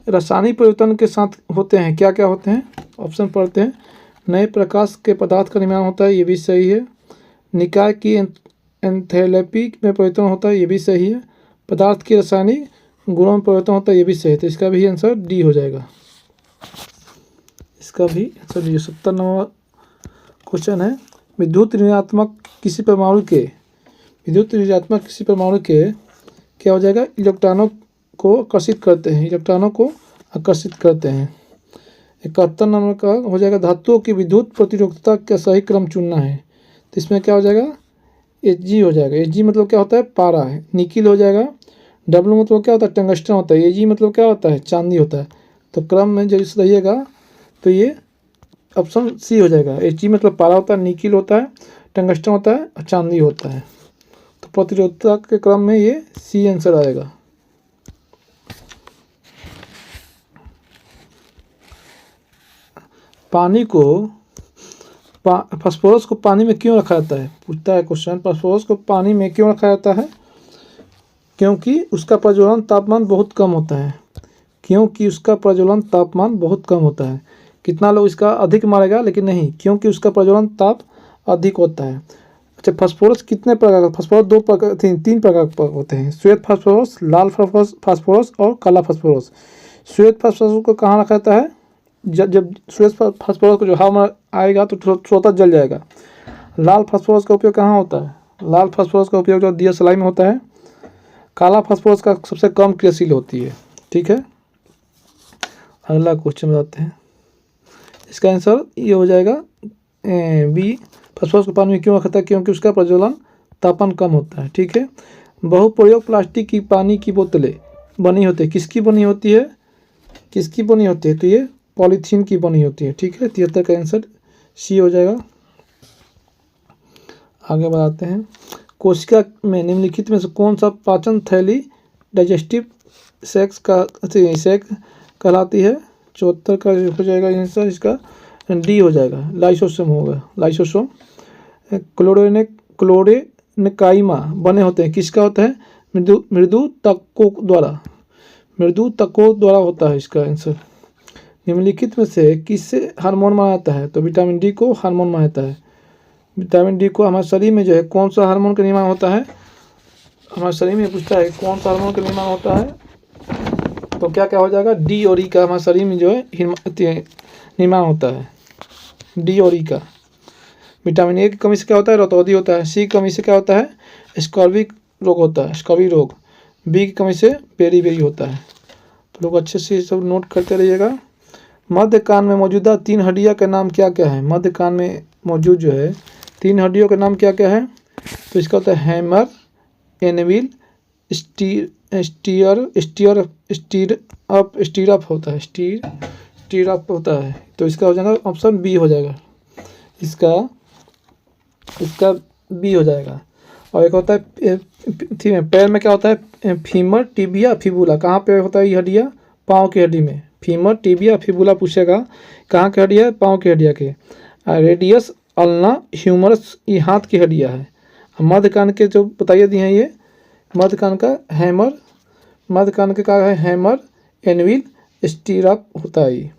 रासायनिक परिवर्तन के साथ होते हैं, क्या क्या होते हैं, ऑप्शन पढ़ते हैं। नए प्रकाश के पदार्थ का निर्माण होता है, ये भी सही है। निकाय की एंथैल्पी में परिवर्तन होता है, ये भी सही है। पदार्थ के रासायनिक गुणों में परिवर्तन होता है, ये भी सही है। तो इसका भी आंसर डी हो जाएगा, इसका भी आंसर डी। 70 नंबर क्वेश्चन है, विद्युत ऋणात्मक किसी परमाणु के क्या हो जाएगा, इलेक्ट्रॉनों को आकर्षित करते हैं, 71 नंबर का हो जाएगा, धातुओं की विद्युत प्रतिरोधकता का सही क्रम चुनना है। तो इसमें क्या हो जाएगा, Hg हो जाएगा। Hg मतलब क्या होता है, पारा है। निकिल हो जाएगा। W मतलब क्या होता है, टंगस्टन होता है। Ag मतलब क्या होता है, चांदी होता है। तो क्रम में जब रहिएगा तो ये ऑप्शन सी हो जाएगा। Hg मतलब पारा होता है, निकिल होता है, टंगस्टन होता है और चांदी होता है। तो प्रतिरोधकता के क्रम में ये सी आंसर आएगा। फास्फोरस को पानी में क्यों रखा जाता है, पूछता है क्वेश्चन। फास्फोरस को पानी में क्यों रखा जाता है, क्योंकि उसका प्रज्वलन तापमान बहुत कम होता है। कितना लोग इसका अधिक मारेगा, लेकिन नहीं, क्योंकि उसका प्रज्वलन ताप अधिक होता है। अच्छा, फास्फोरस कितने प्रकार का, फास्फोरस तीन प्रकार के होते हैं, श्वेत फास्फोरस, लाल फास्फोरस और काला फास्फोरस। श्वेत फास्फोरस को कहाँ रखा जाता है, जब श्वेत फास्फोरस को जो हवा आएगा तो स्वतः जल जाएगा। लाल फास्फोरस का उपयोग कहाँ होता है, लाल फास्फोरस का उपयोग जो दिया सलाई में होता है। काला फास्फोरस का सबसे कम क्रियाशील होती है। ठीक है, अगला क्वेश्चन बताते हैं। इसका आंसर ये हो जाएगा बी। फास्फोरस को पानी में क्यों रखता है, क्योंकि उसका प्रज्वलन तापमान कम होता है। ठीक है, बहुप्रयोग प्लास्टिक की पानी की बोतलें बनी होती है, किसकी बनी होती है, तो ये पॉलीथीन की बनी होती है। ठीक है, 73 का आंसर सी हो जाएगा। आगे बढ़ाते हैं। कोशिका में निम्नलिखित में से कौन सा पाचन थैली डाइजेस्टिव सेक्स कहलाती है, 74 का हो जाएगा आंसर, इसका डी हो जाएगा, लाइसोसोम होगा, लाइसोसोम। क्लोरेनकाइमा बने होते हैं, किसका होता है, मृदु तक्कों द्वारा होता है, इसका आंसर। निम्नलिखित में से किससे हार्मोन माना जाता है, तो विटामिन डी को हार्मोन माना जाता है। विटामिन डी को हमारे शरीर में जो है कौन सा हार्मोन का निर्माण होता है, हमारे शरीर में पूछता है कौन सा हार्मोन का निर्माण होता है, तो क्या क्या हो जाएगा, डी और ई का हमारे शरीर में जो है निर्माण होता है, डी और ई का। विटामिन ए की कमी से क्या होता है, रतौंधी होता है। सी की कमी से क्या होता है, स्कर्वी रोग। बी की कमी से बेरी होता है। तो लोग अच्छे से सब नोट करते रहिएगा। मध्य कान में मौजूदा 3 हड्डियाँ का नाम क्या क्या है, मध्य कान में मौजूद जो है 3 हड्डियों का नाम क्या क्या है, तो इसका होता है हैमर, एनविल, स्टीरअप होता है। तो इसका हो जाएगा ऑप्शन बी हो जाएगा, इसका बी हो जाएगा। और एक होता है पैर में क्या होता है, फीमर, टिबिया, फिबुला। कहाँ पे होता है ये हड्डियाँ, पाँव की हड्डी में। फीमर, टिबिया, फिबुला पूछेगा कहाँ की हड्डियाँ है, पाँव की हड्डियाँ के। रेडियस, अल्ना, ह्यूमरस ये हाथ की हड्डियाँ है। मध्य कान के जो बताइए दिए हैं, ये मध्य कान का है हैमर, एनविल, स्टीरअप होता है ये।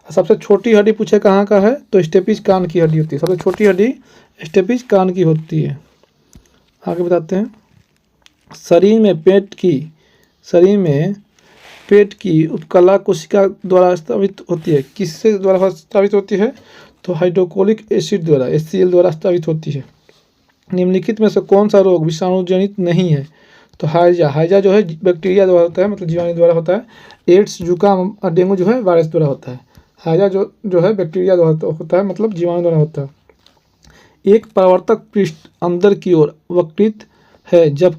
सबसे छोटी हड्डी पूछे कहाँ का है, तो स्टेपिज कान की हड्डी होती है, सबसे छोटी हड्डी स्टेपिज कान की होती है। आगे बताते हैं। शरीर में पेट की उपकला कोशिका द्वारा स्थापित होती है, किससे द्वारा स्थापित होती है, तो हाइड्रोक्लोरिक एसिड द्वारा, HCl द्वारा स्थापित होती है। निम्नलिखित में से कौन सा रोग विषाणु जनित नहीं है, तो हाइजा जो है बैक्टीरिया द्वारा होता है, मतलब जीवाणु द्वारा होता है। एड्स, जुकाम और डेंगू जो है वायरस द्वारा होता है। हाइजा जो है बैक्टीरिया द्वारा होता है, मतलब जीवाणु द्वारा होता है। एक परावर्तक पृष्ठ अंदर की ओर वक्रित है, जब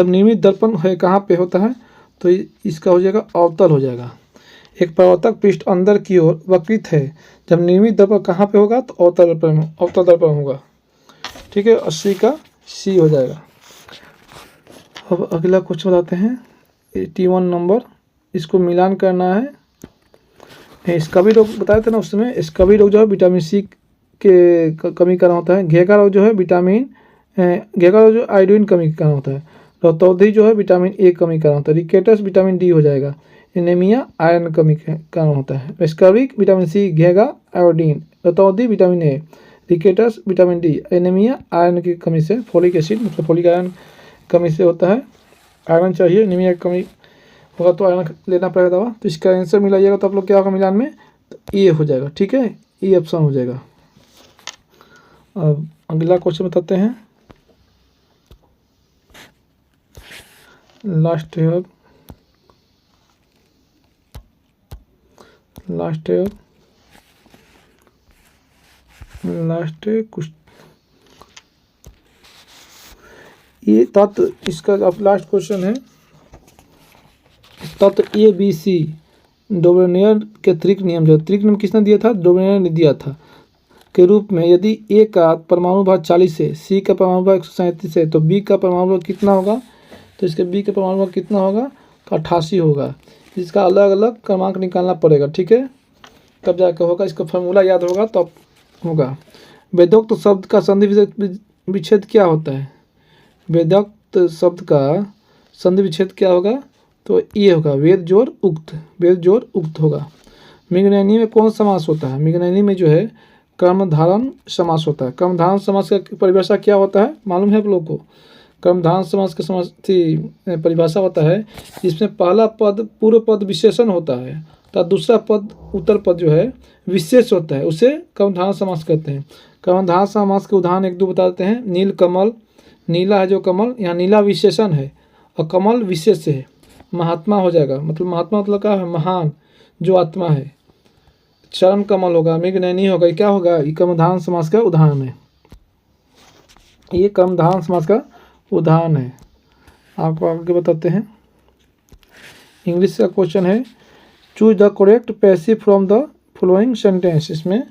नियमित दर्पण है कहाँ पे होता है, तो इसका हो जाएगा अवतल हो जाएगा। एक परावर्तक पृष्ठ अंदर की ओर वक्रित है, जब नियमित दर्पण कहाँ पे होगा, तो अवतल दर्पण होगा। ठीक है, 80 का सी हो जाएगा। अब अगला क्वेश्चन बताते हैं। 81 नंबर, इसको मिलान करना है। स्कर्वी रोग बताए थे ना उस समय, स्कर्वी रोग जो है विटामिन सी के कमी कारण होता है। घेगा रोग जो है घेगा रोग जो आयोडीन कमी के कारण होता है। रतौंधी जो है विटामिन ए कमी कारण होता है। रिकेटस विटामिन डी हो जाएगा। एनीमिया आयरन कमी के कारण होता है। स्कर्वी विटामिन सी, घेगा आयोडीन, रतौंधी vitamin A, rickets vitamin D, anaemia iron की कमी से, फोलिक एसिड मतलब फोलिक आयरन कमी से होता है। आयरन चाहिए, एनीमिया की कमी होगा तो आयरन लेना पड़ेगा दवा। तो इसका आंसर मिलाइएगा तो आप लोग क्या होगा मिलान में, तो ए हो जाएगा। ठीक है, ए ऑप्शन हो जाएगा। अब अगला क्वेश्चन बताते हैं, लास्ट है कुछ ये तत्व, इसका अब लास्ट क्वेश्चन है, तत्व ए बी सी डोबरेनियर के त्रिक नियम, जो त्रिक नियम किसने दिया था, डोबरेनियर ने दिया था, के रूप में यदि ए का परमाणु भार 40 है, सी का परमाणु भार 137 है, तो बी का परमाणु भार कितना होगा, तो इसके बी का परमाणु भार कितना होगा, 88 होगा। इसका अलग अलग क्रमांक निकालना पड़ेगा। ठीक है, तब जाकर होगा, इसका फार्मूला याद होगा तब होगा। वेदोक्त शब्द का संधि विच्छेद क्या होता है, वेदोक्त शब्द का संधि विच्छेद क्या होगा, तो ये होगा वेद जोड़ उक्त, वेद जोड़ उक्त होगा। मृगनयनी में कौन समास होता है, मृगनयनी में जो है कर्मधारण समास होता है। कर्मधारण समास का परिभाषा क्या होता है मालूम है आप लोग को, कर्मधारण समास का समास परिभाषा होता है जिसमें पहला पद पूर्व पद विशेषण होता है, तो दूसरा पद उत्तर पद जो है विशेष होता है, उसे कर्मधारण समास कहते हैं। कर्मधारण समास के उदाहरण एक दो बताते हैं। नील कमल, नीला है जो कमल, यहाँ नीला विशेषण है और कमल विशेष है। महात्मा हो जाएगा, मतलब महात्मा मतलब क्या है, महान जो आत्मा है। चरण कमल होगा, मृगनयनी होगा, ये क्या होगा, ये कर्मधारण समास का उदाहरण है, ये कर्मधारण समास का उदाहरण है। आपको आगे बताते हैं, इंग्लिश का क्वेश्चन है, choose the correct passive from the following sentence. इसमें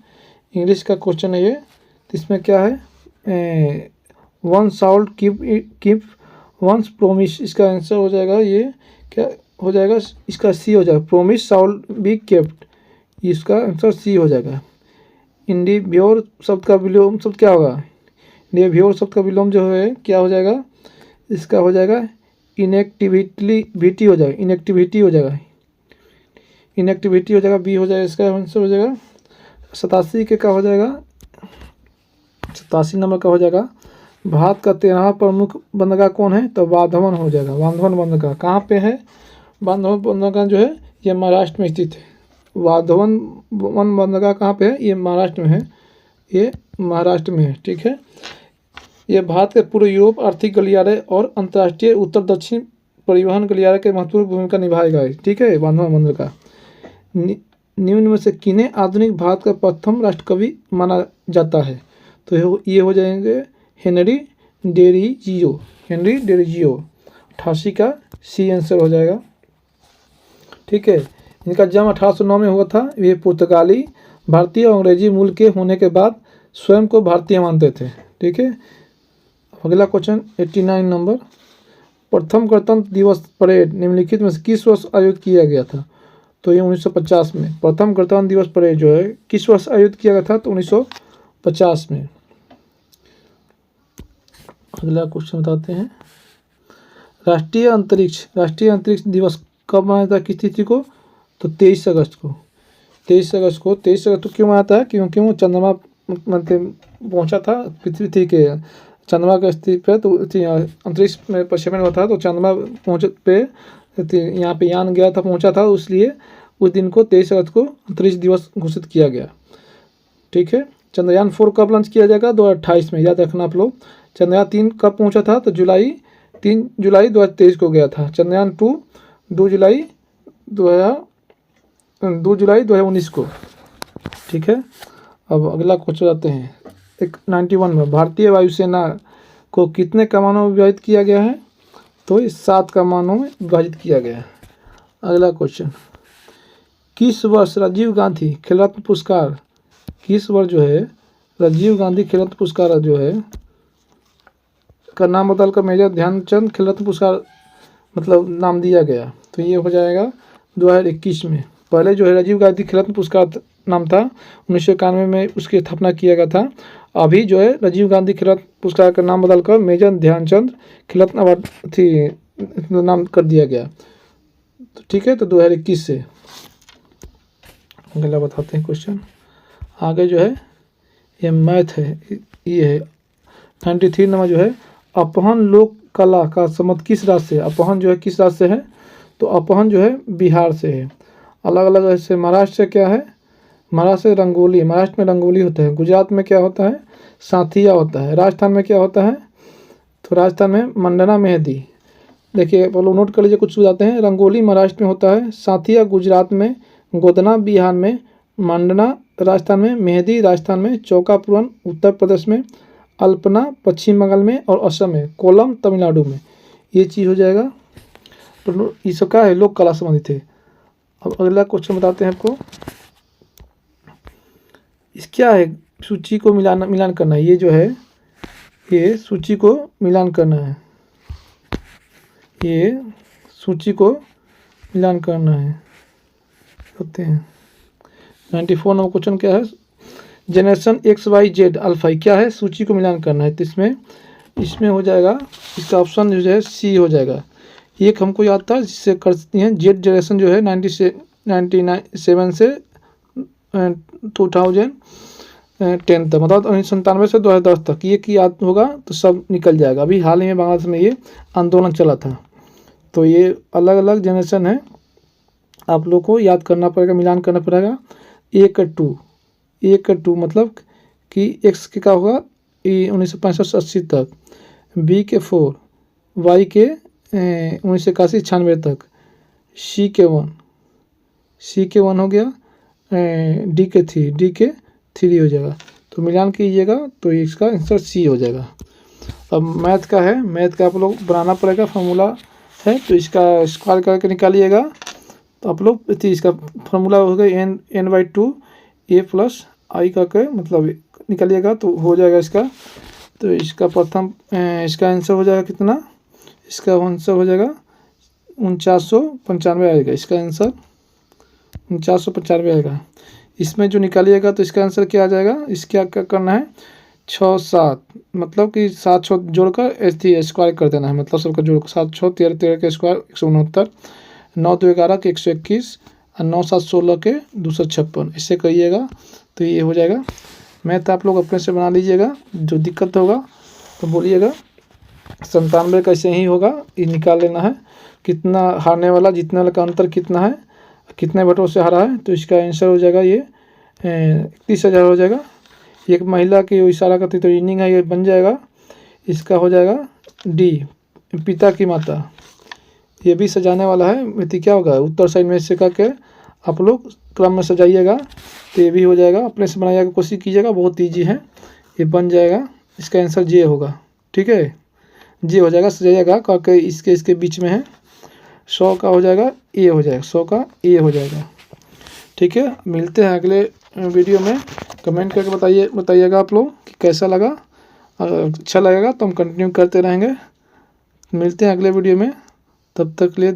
इंग्लिश का क्वेश्चन है ये, तो इसमें क्या है, वन शाउल्ड कीप वंस प्रोमिस, इसका आंसर हो जाएगा ये क्या हो जाएगा, इसका सी हो जाएगा, प्रोमिस शाउल्ड बी केप्ट, इसका आंसर सी हो जाएगा। इंडिव्योर शब्द का विलोम शब्द क्या होगा, इंडिव्योर शब्द का विलोम जो है क्या हो जाएगा, इसका हो जाएगा इनएक्टिविटी हो जाएगा, इनएक्टिविटी हो जाएगा, इनएक्टिविटी हो जाएगा, बी हो जाएगा, इसका आंसर हो जाएगा। 87 के का हो जाएगा, 87 नंबर का हो जाएगा, भारत का 13वां प्रमुख बंदरगाह कौन है, तो बांधवन हो जाएगा। बांधवन बंदरगाह कहाँ पे है, बांधवन बंदरगाह जो है ये महाराष्ट्र में स्थित है। बांधवन बंदरगाह कहाँ पे है, ये महाराष्ट्र में है, ये महाराष्ट्र में है। ठीक है, ये भारत के पूर्व यूरोप आर्थिक गलियारे और अंतर्राष्ट्रीय उत्तर दक्षिण परिवहन गलियारे के महत्वपूर्ण भूमिका निभाएगा। ठीक है, बांधवन बंदरगाह। निम्न में से किन्हें आधुनिक भारत का प्रथम राष्ट्रकवि माना जाता है, तो ये हो जाएंगे हेनरी डेरिजियो, हेनरी डेरिजियो। 88 का सी आंसर हो जाएगा। ठीक है, इनका जन्म 1809 में हुआ था। ये पुर्तगाली, भारतीय और अंग्रेजी मूल के होने के बाद स्वयं को भारतीय मानते थे। ठीक है, अगला क्वेश्चन 89 नंबर, प्रथम गणतंत्र दिवस परेड निम्नलिखित में से किस वर्ष आयोजित किया गया था, तो ये 1950 में। प्रथम गणतंत्र दिवस परेड जो है किस वर्ष आयोजित किया गया था, तो 1950 में। अगला क्वेश्चन बताते हैं, राष्ट्रीय अंतरिक्ष दिवस कब मनाया था, किस तिथि को, तो 23 अगस्त को। 23 अगस्त को क्यों मनाता है, क्योंकि वो चंद्रमा पहुंचा था पृथ्वी थी के चंद्रमा के स्थिति पे, तो अंतरिक्ष में प्रक्षेपण हुआ था, तो चंद्रमा पहुँच पे यहाँ पे यान गया था, पहुंचा था, इसलिए उस दिन को 23 अगस्त को अंतरिक्ष दिवस घोषित किया गया। ठीक है, चंद्रयान 4 कब लॉन्च किया जाएगा, 2028 में, याद रखना आप लोग। चंद्रयान 3 कब पहुंचा था, तो 3 जुलाई 2023 को गया था। चंद्रयान 2 2 जुलाई 2019 को। ठीक है, अब अगला क्वेश्चन आते हैं 91 में, भारतीय वायुसेना को कितने कमानों में विभाजित किया गया है, तो इस 7 कमानों में विभाजित किया गया है। अगला क्वेश्चन, किस वर्ष राजीव गांधी खेल रत्न पुरस्कार, किस वर्ष जो है राजीव गांधी खेल रत्न पुरस्कार जो है का नाम बदलकर मेजर ध्यानचंद खेल रत्न पुरस्कार मतलब नाम दिया गया। तो ये हो जाएगा 2021 में। पहले जो है राजीव गांधी खेल रत्न पुरस्कार नाम था, 1991 में उसकी स्थापना किया गया था। अभी जो है राजीव गांधी खेल रत्न पुरस्कार का नाम बदलकर मेजर ध्यानचंद खेल रत्न अवार्ड नाम कर दिया गया। तो ठीक है, तो 2021 से अगला बताते हैं क्वेश्चन। आगे जो है ये मैथ है, ये है 93 नंबर जो है, अपहन लोक कला का संबंध किस राज्य से? अपहन जो है किस राज्य से है? तो अपहन जो है बिहार से है। अलग अलग ऐसे महाराष्ट्र से क्या है? महाराष्ट्र से रंगोली, महाराष्ट्र में रंगोली होता है। गुजरात में क्या होता है? साथिया होता है। राजस्थान में क्या होता है? तो राजस्थान में मंडना मेहंदी। देखिए आप लोग नोट कर लीजिए, कुछ सुझाते हैं। रंगोली महाराष्ट्र में होता है, साथिया गुजरात में, गोदना बिहार में, मंडना राजस्थान में, मेहंदी राजस्थान में, चौकापुरन उत्तर प्रदेश में, अल्पना पश्चिम बंगाल में और असम में, कोलम तमिलनाडु में। ये चीज़ हो जाएगा। तो ये सब क्या है? लोक कला संबंधित है। अब अगला क्वेश्चन बताते हैं आपको। इस क्या है? सूची को मिलान करना है। ये जो है ये सूची को मिलान करना है, ये सूची को मिलान करना है होते हैं। 94 नंबर क्वेश्चन क्या है? जनरेशन XYZ अल्फा क्या है? सूची को मिलान करना है। तो इसमें हो जाएगा, इसका ऑप्शन जो है सी हो जाएगा। एक हमको याद था जिससे करती हैं, जेड जनरेशन जो है 1997 से 2010 तक, मतलब 1997 से 2010 तक, ये की याद होगा तो सब निकल जाएगा। अभी हाल ही में बांग्लादेश में ये आंदोलन चला था। तो ये अलग अलग जनरेशन है, आप लोग को याद करना पड़ेगा, मिलान करना पड़ेगा। ए का 2 मतलब कि एक्स के क्या होगा? 1965-80 तक, बी के 4, वाई के 1981-96 तक, सी के 1 हो गया, डी के 3 हो जाएगा। तो मिलान कीजिएगा तो इसका आंसर सी हो जाएगा। अब मैथ का है, मैथ का आप लोग बनाना पड़ेगा, फार्मूला है। तो इसका स्क्वायर करके निकालिएगा। तो आप लोग इसका फार्मूला होगा n/2 a + i करके मतलब निकालिएगा तो हो जाएगा इसका। तो इसका प्रथम इसका आंसर हो जाएगा कितना? इसका आंसर हो जाएगा 4995 आएगा। इसका आंसर 4995 आएगा। इसमें जो निकालिएगा तो इसका आंसर क्या आ जाएगा? इसका क्या करना है? 6-7 मतलब कि 7 6 जोड़कर ऐसे स्क्वायर कर देना है, मतलब सबका जोड़ 7 6 13 के स्क्वायर 169, 9 2 11 के 121 और 9 7 16 के 256, इससे करिएगा तो ये हो जाएगा। मैथ आप लोग अपने से बना लीजिएगा, जो दिक्कत होगा तो बोलिएगा। 97 कैसे ही होगा ये निकाल लेना है, कितना हारने वाला जीतने वाला का अंतर कितना है, कितने वोटों से हारा है। तो इसका आंसर हो जाएगा ये 31,000 हो जाएगा। एक महिला की इशारा करती तो इनिंग है, ये बन जाएगा। इसका हो जाएगा डी, पिता की माता। ये भी सजाने वाला है, तो क्या होगा? उत्तर साइड में से करके आप लोग क्रम में सजाइएगा तो ये भी हो जाएगा। अपने से बनाइएगा, कोशिश कीजिएगा, बहुत ईजी है, ये बन जाएगा। इसका आंसर जे होगा, ठीक है, जे हो जाएगा। सजाइएगा करके इसके बीच में है। 100 का हो जाएगा ए हो जाएगा, 100 का ए हो जाएगा, ठीक है। मिलते हैं अगले वीडियो में। कमेंट करके बताइएगा आप लोग कि कैसा लगा। अच्छा लगेगा तो हम कंटिन्यू करते रहेंगे। मिलते हैं अगले वीडियो में, तब तक के लिए